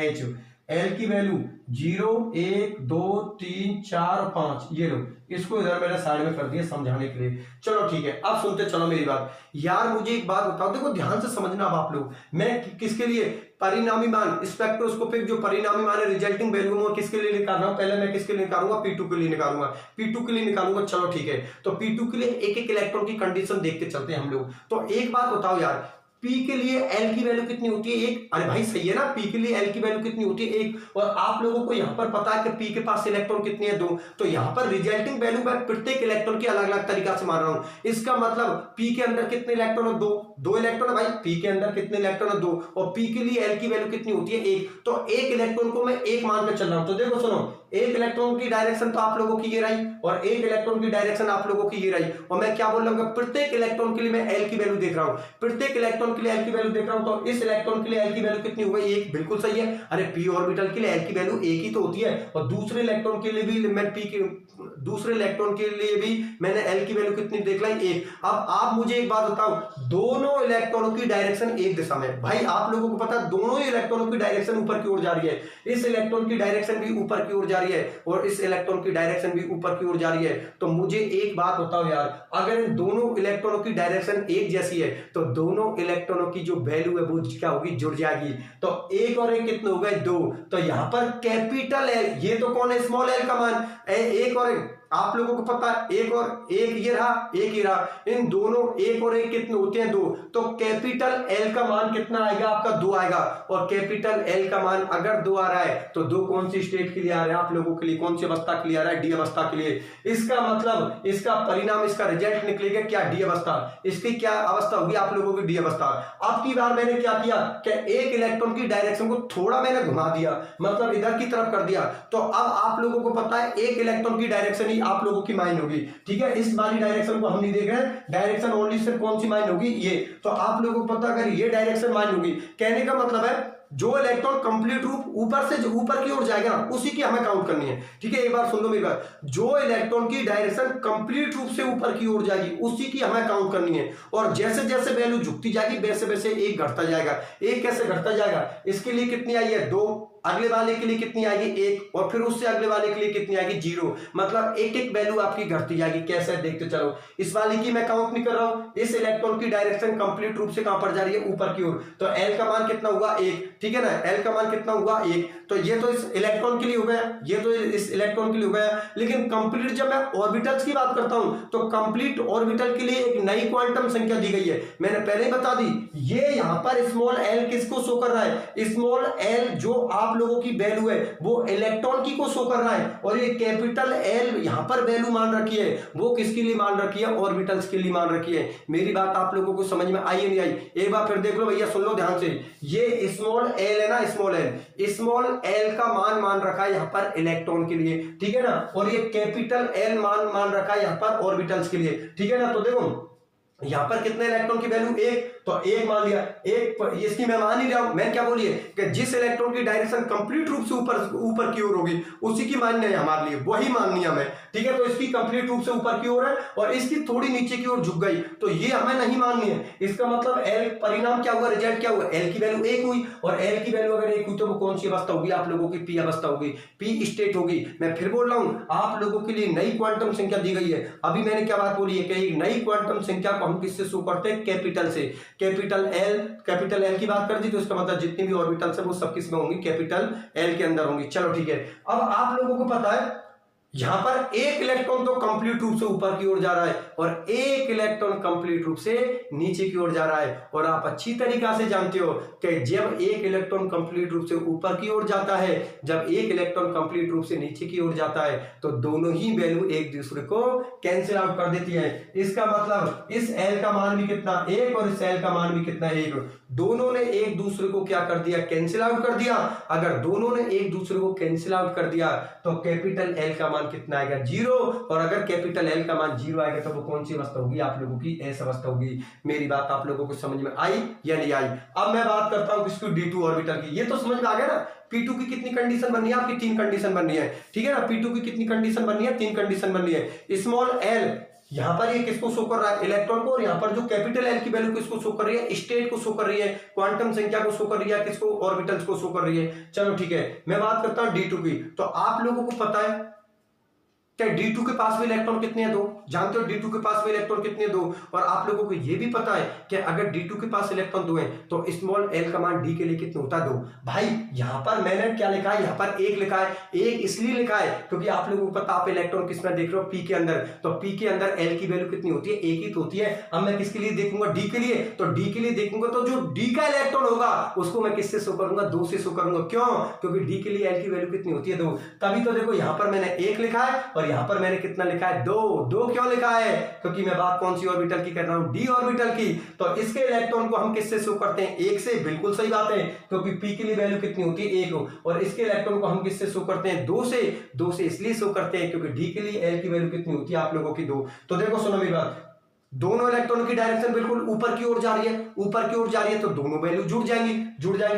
S1: H। L की वैल्यू 0 1 2 3 4 5, ये लो, इसको इधर मैंने साइड में कर दिया समझाने के लिए। चलो ठीक है, अब सुनते चलो मेरी बात। यार मुझे एक बात बताओ, देखो ध्यान से समझना अब आप लोग, मैं किसके लिए परिणामी मान, स्पेक्ट्रोस्कोपिक जो परिणामी मान है, रिजल्टिंग वैल्यू में किसके लिए निकाल रहा हूं, पहले मैं किसके लिए निकालूंगा, P2 के लिए निकालूंगा, P2 के लिए निकालूंगा। चलो ठीक है, तो P2 के लिए एक एक इलेक्ट्रॉन की कंडीशन देखते चलते हैं हम लोग। तो एक बात बताओ यार, P के लिए L की वैल्यू कितनी होती है 1। अरे भाई सही है ना, P के लिए L की वैल्यू कितनी होती है 1। और आप लोगों को यहाँ पर पता है कि P के पास इलेक्ट्रॉन कितने हैं 2। तो यहाँ पर रिजल्टिंग वैल्यू मैं प्रत्येक इलेक्ट्रॉन की अलग अलग तरीका से मान रहा हूँ। इसका मतलब P के अंदर कितने इलेक्ट्रॉन है 2 इलेक्ट्रॉन है भाई। P के अंदर कितने इलेक्ट्रॉन है 2 और P के लिए L की वैल्यू कितनी होती है 1। तो एक इलेक्ट्रॉन को मैं 1 मान कर चल रहा हूं। तो देखो सुनो, एक इलेक्ट्रॉन की डायरेक्शन तो आप लोगों की ये रही और एक इलेक्ट्रॉन की डायरेक्शन आप लोगों की ये रही। और मैं क्या बोल रहा हूँ, प्रत्येक इलेक्ट्रॉन के लिए मैं L की वैल्यू देख रहा हूँ, प्रत्येक इलेक्ट्रॉन के लिए L की वैल्यू देख रहा हूँ। तो इस इलेक्ट्रॉन के लिए L की वैल्यू कितनी हो गई 1, बिल्कुल सही है। अरे p ऑर्बिटल के लिए L की वैल्यू 1 ही तो होती है। और दूसरे इलेक्ट्रॉन के लिए भी मैं दूसरे इलेक्ट्रॉन के लिए भी मैंने L की वैल्यू कितनी देख लाई 1। अब आप मुझे एक बात बताओ, दोनों इलेक्ट्रॉनों की डायरेक्शन एक दिशा में। भाई आप लोगों को पता है दोनों ही इलेक्ट्रॉनों की डायरेक्शन ऊपर की ओर जा रही है। इस इलेक्ट्रॉन की डायरेक्शन भी ऊपर की ओर जा रही है और इस इलेक्ट्रॉन की डायरेक्शन भी ऊपर की ओर जा रही है। तो मुझे एक बात बताओ यार, अगर इन दोनों इलेक्ट्रॉनों की डायरेक्शन एक जैसी है तो दोनों इलेक्ट्रॉनों की जो वैल्यू है वो क्या होगी, जुड़ जाएगी। तो एक और एक कितने हो गए 2। तो यहां पर कैपिटल L, ये तो कौन है स्मॉल l का मान, एक और एक आप लोगों को पता है, एक और एक ये रहा, एक ही रहा। इन दोनों एक और एक कितने होते हैं 2। तो कैपिटल L का मान कितना आएगा आपका 2 आएगा। और कैपिटल L का मान अगर 2 आ रहा है तो 2 कौन सी स्टेट के लिए आ रहा है आप लोगों के लिए, कौन सी अवस्था के लिए आ रहा है, डी अवस्था के लिए। इसका मतलब इसका परिणाम, इसका रिजल्ट निकलेगा क्या, डी अवस्था। इसकी क्या अवस्था होगी आप लोगों की, डी अवस्था। अब की बार मैंने क्या किया कि एक इलेक्ट्रॉन की डायरेक्शन को थोड़ा मैंने घुमा दिया, मतलब इधर की तरफ कर दिया। तो अब आप लोगों को पता है एक इलेक्ट्रॉन की डायरेक्शन ही आप लोगों की माइन होगी, ठीक है। इस वाली डायरेक्शन को हम नहीं देख रहे हैं, डायरेक्शन ओनली सिर्फ कौन सी माइन होगी, ये। तो आप लोगों को पता अगर ये डायरेक्शन माइन होगी, कहने का मतलब है जो इलेक्ट्रॉन कंप्लीट रूप ऊपर से ऊपर की ओर जाएगा ना, उसी की हमें काउंट करनी है, ठीक है। एक बार सुन लो मेरी बात, जो इलेक्ट्रॉन की डायरेक्शन कंप्लीट रूप से ऊपर की ओर जाएगी उसी की हमें काउंट करनी है। और जैसे जैसे वैल्यू झुकती जाएगी वैसे वैसे एक घटता जाएगा। एक कैसे घटता जाएगा, इसके लिए कितनी आई है 2, अगले वाले के लिए कितनी आएगी 1 और फिर उससे अगले वाले के लिए कितनी आएगी 0। मतलब एक एक वैल्यू आपकी घटती जाएगी। कैसे देखते चलो, इस वाले की मैं काउंट नहीं कर रहा हूं, इस इलेक्ट्रॉन की डायरेक्शन कंप्लीट रूप से कहां पर जा रही है, ऊपर की ओर। तो L का मान कितना हुआ 1, ठीक है ना, L का मान कितना हुआ 1। तो ये तो इस इलेक्ट्रॉन के लिए हो गया, ये तो इस इलेक्ट्रॉन के लिए हो गया। लेकिन कंप्लीट जब मैं ऑर्बिटल्स की बात करता हूं तो कंप्लीट ऑर्बिटल के लिए एक नई क्वांटम संख्या दी गई है, मैंने पहले ही बता दी। ये यहां पर स्मॉल l किसको शो कर रहा है, स्मॉल l जो आप लोगों की वैल्यू है वो इलेक्ट्रॉन की को शो कर रहा है। और ये कैपिटल L यहां पर वैल्यू मान रखी है, वो किसके लिए मान रखी है, ऑर्बिटल्स के लिए मान रखी है। मेरी बात आप लोगों को समझ में आई या नहीं आई, एक बार फिर देख लो भैया, सुन लो ध्यान से। ये स्मॉल l है ना, स्मॉल l का मान रखा है यहां पर इलेक्ट्रॉन के लिए, ठीक है ना। और ये कैपिटल L मान रखा है यहां पर ऑर्बिटल्स के लिए, ठीक है ना। तो देखो यहां पर कितने इलेक्ट्रॉन की वैल्यू 1, तो 1 मान लिया, 1 इसकी मैं मान ही रहा हूं। मैं क्या बोलिए कि जिस इलेक्ट्रॉन की डायरेक्शन कंप्लीट रूप से ऊपर की ओर होगी उसी की माननी है हमारे लिए, वही माननी है हमें, ठीक है। तो इसकी कंप्लीट रूप से ऊपर की ओर है और इसकी थोड़ी नीचे की ओर झुक गई, तो ये हमें नहीं माननी है। इसका मतलब L परिणाम क्या हुआ, रिजल्ट क्या हुआ, L की वैल्यू 1 हुई। और L की वैल्यू अगर 1 हुई तो वो कौन सी अवस्था होगी आप लोगों की, P अवस्था होगी, P स्टेट होगी। मैं फिर बोल रहा हूं आप लोगों के लिए नई क्वांटम संख्या दी गई है। अभी मैंने क्या बात बोली है कि एक नई क्वांटम संख्या को हम किससे शो करते हैं, कैपिटल से। कैपिटल L की बात कर दी तो इसका मतलब जितनी भी ऑर्बिटल्स है वो सब किसमें होंगी, कैपिटल L के अंदर होंगी। चलो ठीक है। अब आप लोगों को पता है यहां पर एक इलेक्ट्रॉन तो कंप्लीट रूप से ऊपर की ओर जा रहा है और एक इलेक्ट्रॉन कंप्लीट रूप से नीचे की ओर जा रहा है। और आप अच्छी तरीका से जानते हो कि जब एक इलेक्ट्रॉन कंप्लीट रूप से ऊपर की ओर जाता है, जब एक इलेक्ट्रॉन कंप्लीट रूप से नीचे की ओर जाता है, तो दोनों ही वैल्यू एक दूसरे को कैंसिल आउट कर देती है। इसका मतलब इस L का मान भी कितना 1 और इस L का मान भी कितना 1, दोनों ने एक दूसरे को क्या कर दिया, कैंसिल आउट कर दिया। अगर दोनों ने एक दूसरे को कैंसिल आउट कर दिया तो कैपिटल L का मान कितना आएगा 0। और अगर कैपिटल L का मान 0 आएगा तो वो कौन सी अवस्था होगी आप लोगों की, S अवस्था होगी। मेरी बात आप लोगों को समझ में आई या नहीं आई। अब मैं बात करता हूं किसकी, D2 ऑर्बिटल की। ये तो समझ में आ गया ना, P2 की कितनी कंडीशन बननी है आपकी, 3 कंडीशन बननी है, ठीक है ना। P2 की कितनी कंडीशन बननी है, 3 कंडीशन बननी है। स्मॉल l यहां पर ये किसको शो कर रहा है, इलेक्ट्रॉन को। और यहां पर जो कैपिटल L की वैल्यू किसको शो कर रही है, स्टेट को शो कर रही है, क्वांटम संख्या को शो कर रही है, किसको, ऑर्बिटल्स को शो कर रही है। चलो ठीक है, मैं बात करता हूं D2 की। तो आप लोगों को पता है कि D2 के पास भी इलेक्ट्रॉन कितने हैं, 2। जानते हो D2 के पास में इलेक्ट्रॉन कितने, 2। और आप लोगों को ये भी पता है कि अगर D2 के पास इलेक्ट्रॉन 2 है तो स्मॉल l का मान D के लिए कितना होता है, 2। भाई यहां पर मैंने क्या लिखा है, यहां पर 1 लिखा है। 1 इसलिए लिखा है क्योंकि आप लोगों को पता, आप इलेक्ट्रॉन किसमें देख रहे हो, P के अंदर, तो P के अंदर l की वैल्यू कितनी होती है, 1 ही तो होती है। अब मैं किसके लिए देखूंगा, D के लिए, तो D के लिए देखूंगा तो जो D का इलेक्ट्रॉन होगा उसको मैं किससे शो करूंगा, 2 से शो करूंगा। क्यों, क्योंकि D के लिए l की वैल्यू कितनी होती है, 2। तभी तो देखो यहां पर मैंने 1 लिखा है और यहां पर मैंने कितना लिखा है, 2 क्यों लिखा है, क्योंकि मैं बात कौन सी ऑर्बिटल की कर रहा हूं, D ऑर्बिटल की। तो इसके इलेक्ट्रॉन को हम किससे शो करते हैं, 1 से, बिल्कुल सही बात है, क्योंकि P के लिए वैल्यू कितनी होती है, 1। और इसके इलेक्ट्रॉन को हम किससे शो करते हैं, 2 से। 2 से इसलिए शो करते हैं क्योंकि D के लिए l की वैल्यू कितनी होती है आप लोगों की, 2। तो देखो सुनो मेरी बात, दोनों इलेक्ट्रॉन की डायरेक्शन बिल्कुल ऊपर की ओर जा रही है, ऊपर की ओर जा रही है, तो दोनों वैल्यू जुड़ जाएंगी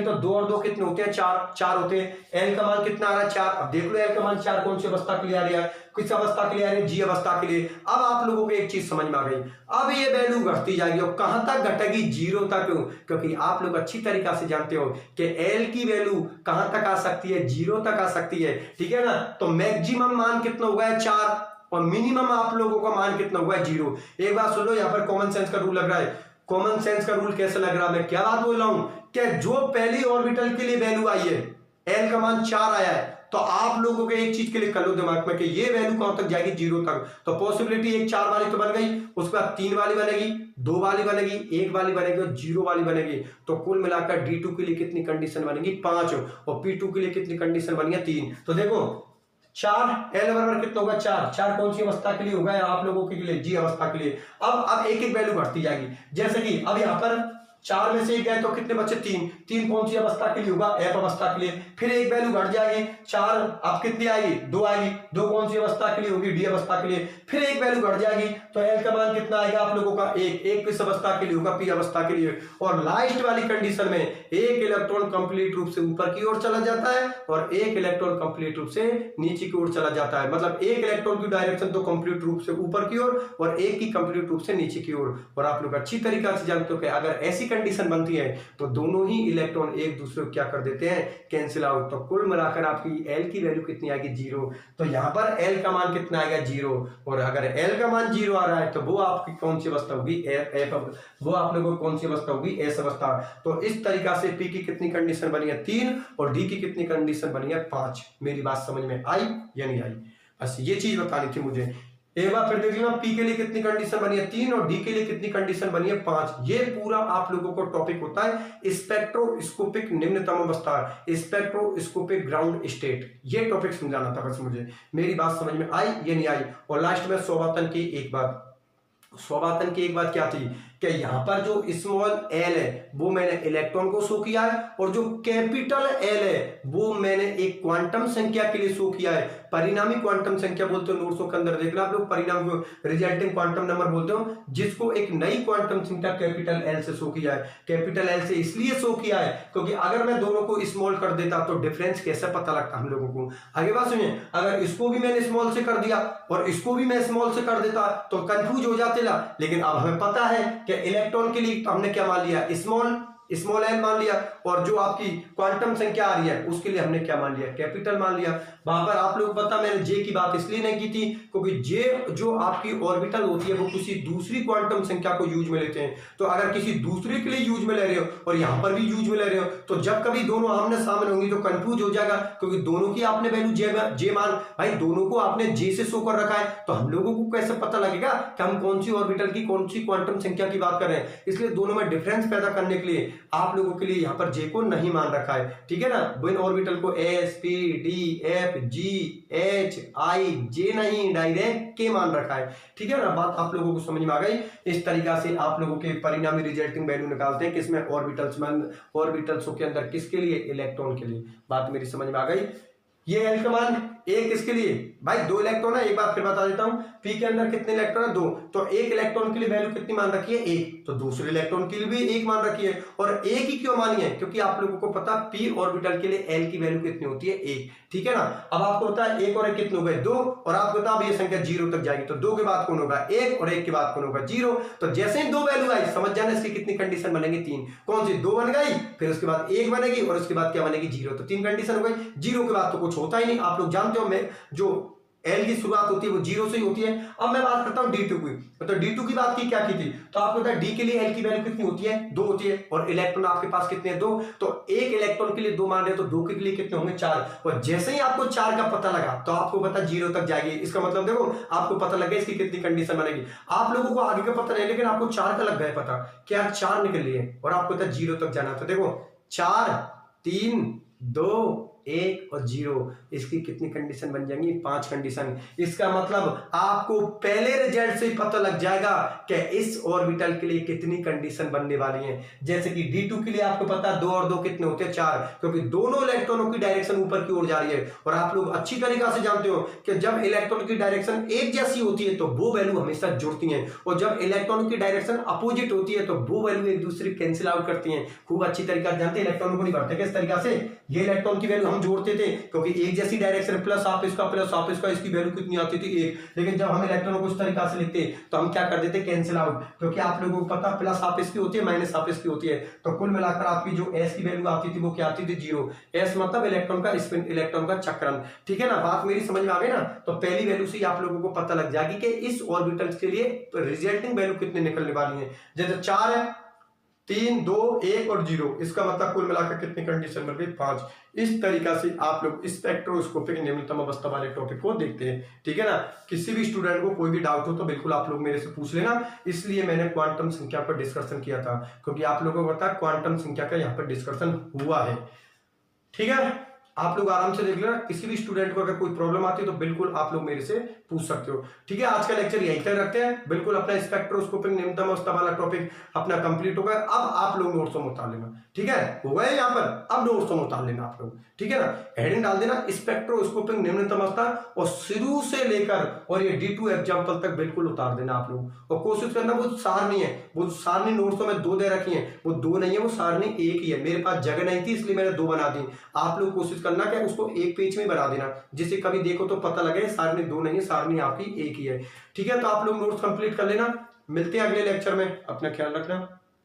S1: तो 2 और 2 कितने होते हैं, 4 होते हैं। l का मान कितना आ रहा है, 4। अब देख लो l का मान 4 कौन सी अवस्था के लिए आ रहा है, किस अवस्था के लिए आ रही है, G अवस्था के लिए। अब आप लोगों को एक चीज समझ में आ गई, अब ये वैल्यू घटती जाएगी और कहां तक घटेगी, 0 तक। क्योंकि आप लोग अच्छी तरीका से जानते हो कि l की वैल्यू कहां तक आ सकती है, 0 तक आ सकती है, ठीक है ना। तो मैक्सिमम मान कितना होगा, 4, और मिनिमम आप लोगों का मान कितना हुआ है, 0। एक बात सुन लो, यहां पर कॉमन सेंस का रूल लग रहा है। कॉमन सेंस का रूल कैसे लग रहा है, मैं क्या बात बोल रहा हूं कि जो पहली ऑर्बिटल के लिए वैल्यू आई है, l का मान 4 आया है, तो आप लोगों के एक चीज के लिए कर लो दिमाग में कि ये वैल्यू कहां तक जाएगी, 0 तक। तो पॉसिबिलिटी एक 4 वाली तो बन गई, उसके बाद 3 वाली बनेगी, 2 वाली बनेगी, 1 वाली बनेगी और 0 वाली बनेगी। तो कुल मिलाकर D2 के लिए कितनी कंडीशन बनेगी, 5। और P2 के लिए कितनी कंडीशन बनी है, 3। तो देखो 4, l बराबर कितना होगा, 4 कौन सी अवस्था के लिए होगा, आप लोगों के लिए G अवस्था के लिए। अब एक एक वैल्यू बढ़ती जाएगी, जैसे कि अब यहां पर 4 में से 1 गए तो कितने बचे, 3 कौन सी अवस्था के लिए होगा, F अवस्था के लिए। फिर एक वैल्यू घट जाएगी, 4 अब कितनी आएगी, 2 आएगी, 2 कौन सी अवस्था के लिए होगी, D अवस्था के लिए। फिर एक वैल्यू घट जाएगी तो l का मान कितना आएगा आप लोगों का, 1 किस अवस्था के लिए होगा, P अवस्था के लिए। और लास्ट वाली कंडीशन में एक इलेक्ट्रॉन कंप्लीट रूप से ऊपर की ओर चला जाता है और एक इलेक्ट्रॉन कंप्लीट रूप से नीचे की ओर चला जाता है। मतलब एक इलेक्ट्रॉन की डायरेक्शन तो कंप्लीट रूप से ऊपर की ओर और एक की कंप्लीट रूप से नीचे की ओर। और आप लोग अच्छी तरीके से जानते हो कि अगर ऐसी कंडीशन बनती है तो दोनों ही इलेक्ट्रॉन एक दूसरे को क्या कर देते हैं, कैंसिल आउट। तो कुल मिलाकर आपकी l की वैल्यू कितनी आएगी, 0। तो यहां पर l का मान कितना आएगा, 0। और अगर l का मान 0 आ रहा है तो वो आपकी कौन सी अवस्था होगी, वो आप लोगों को कौन सी अवस्था होगी, S अवस्था। तो इस तरीका से P की कितनी कंडीशन बनी है, 3, और D की कितनी कंडीशन बनी है, 5। मेरी बात समझ में आई या नहीं आई, बस ये चीज बतानी थी मुझे। एक बार फिर देख लेना, P के लिए कितनी कंडीशन बनी है, 3, और D के लिए कितनी कंडीशन बनी है, 5। ये पूरा आप लोगों को टॉपिक होता है स्पेक्ट्रोस्कोपिक निम्नतम अवस्था, स्पेक्ट्रोस्कोपिक ग्राउंड स्टेट। ये टॉपिक समझाना था बस मुझे। मेरी बात समझ में आई या नहीं आई। और लास्ट में सौभातन की एक बात क्या थी कि यहां पर जो स्मॉल l है वो मैंने इलेक्ट्रॉन को शो किया है, और जो कैपिटल L है वो मैंने एक क्वांटम संख्या के लिए शो किया है। परिणामी क्वांटम संख्या बोलते हो, नोट्सों के अंदर देखना आप लोग, परिणाम को रिजल्टिंग क्वांटम नंबर बोलते हो, जिसको एक नई क्वांटम संख्या कैपिटल L से शो किया है। कैपिटल L से इसलिए शो किया है क्योंकि अगर मैं दोनों को स्मॉल कर देता तो डिफरेंस कैसे पता लगता हम लोगों को। आगे बात सुनिए, अगर इसको भी मैंने स्मॉल से कर दिया और इसको भी मैं स्मॉल से कर देता तो कंफ्यूज हो जाते ना। लेकिन अब हमें पता है कि इलेक्ट्रॉन के लिए तो हमने क्या मान लिया, स्मॉल एल मान लिया, और जो आपकी क्वांटम संख्या आ रही है उसके लिए हमने क्या मान लिया, कैपिटल मान लिया। वहां पर आप लोग पता, मैंने जे की बात इसलिए नहीं की थी क्योंकि जे जो आपकी ऑर्बिटल होती है वो किसी दूसरी क्वांटम संख्या को यूज में लेते हैं। तो अगर किसी दूसरे के लिए यूज में ले रहे हो और यहां पर भी यूज में ले रहे हो तो जब कभी दोनों आमने सामने होंगी तो कंफ्यूज हो जाएगा, क्योंकि दोनों की आपने वैल्यू जे मान, भाई दोनों को आपने जे से शो कर रखा है, तो हम लोगों को कैसे पता लगेगा कि हम कौन सी ऑर्बिटल की कौन सी क्वांटम संख्या की बात कर रहे हैं। इसलिए दोनों में डिफरेंस पैदा करने के लिए आप लोगों के लिए यहां पर जे को नहीं मान रखा है, ठीक है ना। विन ऑर्बिटल को S P D F G H I J नहीं, डायरेक्ट के मान रखा है, ठीक है ना। बात आप लोगों को समझ में आ गई। इस तरीका से आप लोगों के परिणामी रिजल्टिंग वैल्यू निकालते हैं किसमें, ऑर्बिटल्स के अंदर, किसके लिए, इलेक्ट्रॉन के लिए। बात मेरी समझ में आ गई। ये एल का मान एक किसके लिए, भाई 2 इलेक्ट्रॉन है। एक बात फिर बता देता हूं, पी के अंदर कितने इलेक्ट्रॉन है, 2। तो एक इलेक्ट्रॉन के लिए वैल्यू कितनी मान रखी है, 1। तो दूसरे इलेक्ट्रॉन के लिए भी 1 मान रखी है। और 1 ही क्यों मानी है, क्योंकि आप लोगों को पता पी ऑर्बिटल के लिए एल की वैल्यू कितनी होती है, 1, ठीक है ना। अब आपको पता है 1 और 1 कितने हो गए, 2, और आपको पता अब ये संख्या 0 तक जाएगी तो 2 के बाद कौन होगा, 1, और 1 के बाद कौन होगा, 0। तो जैसे ही 2 वैल्यू आई समझ जाना इसकी कितनी कंडीशन बनेगी, 3। कौन सी, 2 बन गई, फिर उसके बाद 1 बनेगी और उसके बाद क्या बनेगी, 0। तो 3 कंडीशन हो गई। 0 के बाद तो कुछ होता ही नहीं। आप लोग जानते हो, मैं जो एल की शुरुआत होती है वो 0 से ही होती है। अब मैं बात करता हूं D2 की, तो D2 की बात की क्या की थी, तो आपको पता है D के लिए एल की वैल्यू कितनी होती है, 2 होती है, और इलेक्ट्रॉन आपके पास कितने हैं, 2, तो एक इलेक्ट्रॉन के लिए 2 मान रहे तो 2 के लिए कितने होंगे, 4, और जैसे ही आपको 4 का पता लगा तो आपको पता 0 तक जाएगी। इसका मतलब देखो आपको पता लग गया इसकी कितनी कंडीशन बनेगी। आप लोगों को आगे का पता नहीं, लेकिन आपको 4 का लग गया पता कि यार 4 निकल लिए और आपको पता 0 तक जाना, तो देखो 4 3 2 1 और 0, इसकी कितनी कंडीशन बन जाएंगी, 5 कंडीशन। इसका मतलब आपको पहले रिजल्ट से ही पता लग जाएगा कि इस ऑर्बिटल के लिए कितनी कंडीशन बनने वाली है। जैसे कि D2 के लिए आपको पता है 2 और 2 कितने होते हैं, 4, क्योंकि दोनों इलेक्ट्रॉनों की डायरेक्शन ऊपर की ओर जा रही है, और आप लोग अच्छी तरीके से जानते हो कि जब इलेक्ट्रॉन की डायरेक्शन एक जैसी होती है तो वो वैल्यू हमेशा जुड़ती है, और जब इलेक्ट्रॉन की डायरेक्शन अपोजिट होती है तो वो वैल्यू एक दूसरे कैंसिल आउट करती है। खूब अच्छी तरीके से जानते हैं, इलेक्ट्रॉनों को नहीं बढ़ते किस तरीके से, ये इलेक्ट्रॉन की वैल्यू हम जोड़ते थे क्योंकि एक जैसी डायरेक्शन, प्लस आप इसका इसकी वैल्यू कितनी आती थी, 1, लेकिन जब हम इलेक्ट्रॉनों को इस तरीके से लिखते तो हम क्या कर देते, कैंसिल आउट, क्योंकि आप लोगों को पता प्लस हाफ इसकी होती है, माइनस हाफ इसकी होती है, तो कुल मिलाकर आपकी जो एस की वैल्यू आती थी वो क्या आती थी, 0। एस मतलब इलेक्ट्रॉन का स्पिन, इलेक्ट्रॉन का चक्रण, ठीक है ना, बात मेरी समझ में आ गई ना। तो पहली वैल्यू से आप लोगों को पता लग जाएगी कि इस ऑर्बिटल के लिए रिजल्टिंग वैल्यू कितनी निकलने वाली है। जैसे 4 है, 3 2 1 और 0, इसका मतलब कुल मिलाकर कितनी कंडीशन बन गई, 5। इस तरीका से आप लोग स्पेक्ट्रोस्कोपिक निम्नतम अवस्था वाले टॉपिक को देखते हैं, ठीक है ना। किसी भी स्टूडेंट को कोई भी डाउट हो तो बिल्कुल आप लोग मेरे से पूछ लेना। इसलिए मैंने क्वांटम संख्या पर डिस्कशन किया था, क्योंकि आप लोगों को पता है क्वांटम संख्या का यहाँ पर डिस्कशन हुआ है, ठीक है। आप लोग आराम से देख लेना, किसी भी स्टूडेंट को अगर कोई प्रॉब्लम आती है तो बिल्कुल आप लोग मेरे से पूछ सकते हो, ठीक है। आज का लेक्चर यहीं तक रखते हैं, बिल्कुल अपना स्पेक्ट्रोस्कोपिक निम्नतम अवस्था वाला टॉपिक अपना कंप्लीट होगा। अब आप लोग नोट्स में उतार लेना, ठीक है, हो गए यहाँ पर, अब नोट्स में उतार लेना आप लोग, ठीक है ना। हेडिंग डाल देना स्पेक्ट्रोस्कोपिक निम्नतम अवस्था, और शुरू से लेकर और ये D2 एग्जाम्पल तक बिल्कुल उतार देना आप लोग, और कोशिश करना वो सारणी है, वो सारणी नोट्स में 2 दे रखी है, वो 2 नहीं है, वो सारणी 1 ही है। मेरे पास जगह नहीं थी इसलिए मैंने 2 बना दी, आप लोग कोशिश करना कि उसको एक पेज में बना देना, जिसे कभी देखो तो पता लगे सारणी 2 नहीं है, सारणी आपकी 1 ही है, ठीक है। तो आप लोग नोट्स कंप्लीट कर लेना, मिलते हैं अगले लेक्चर में, अपना ख्याल रखना।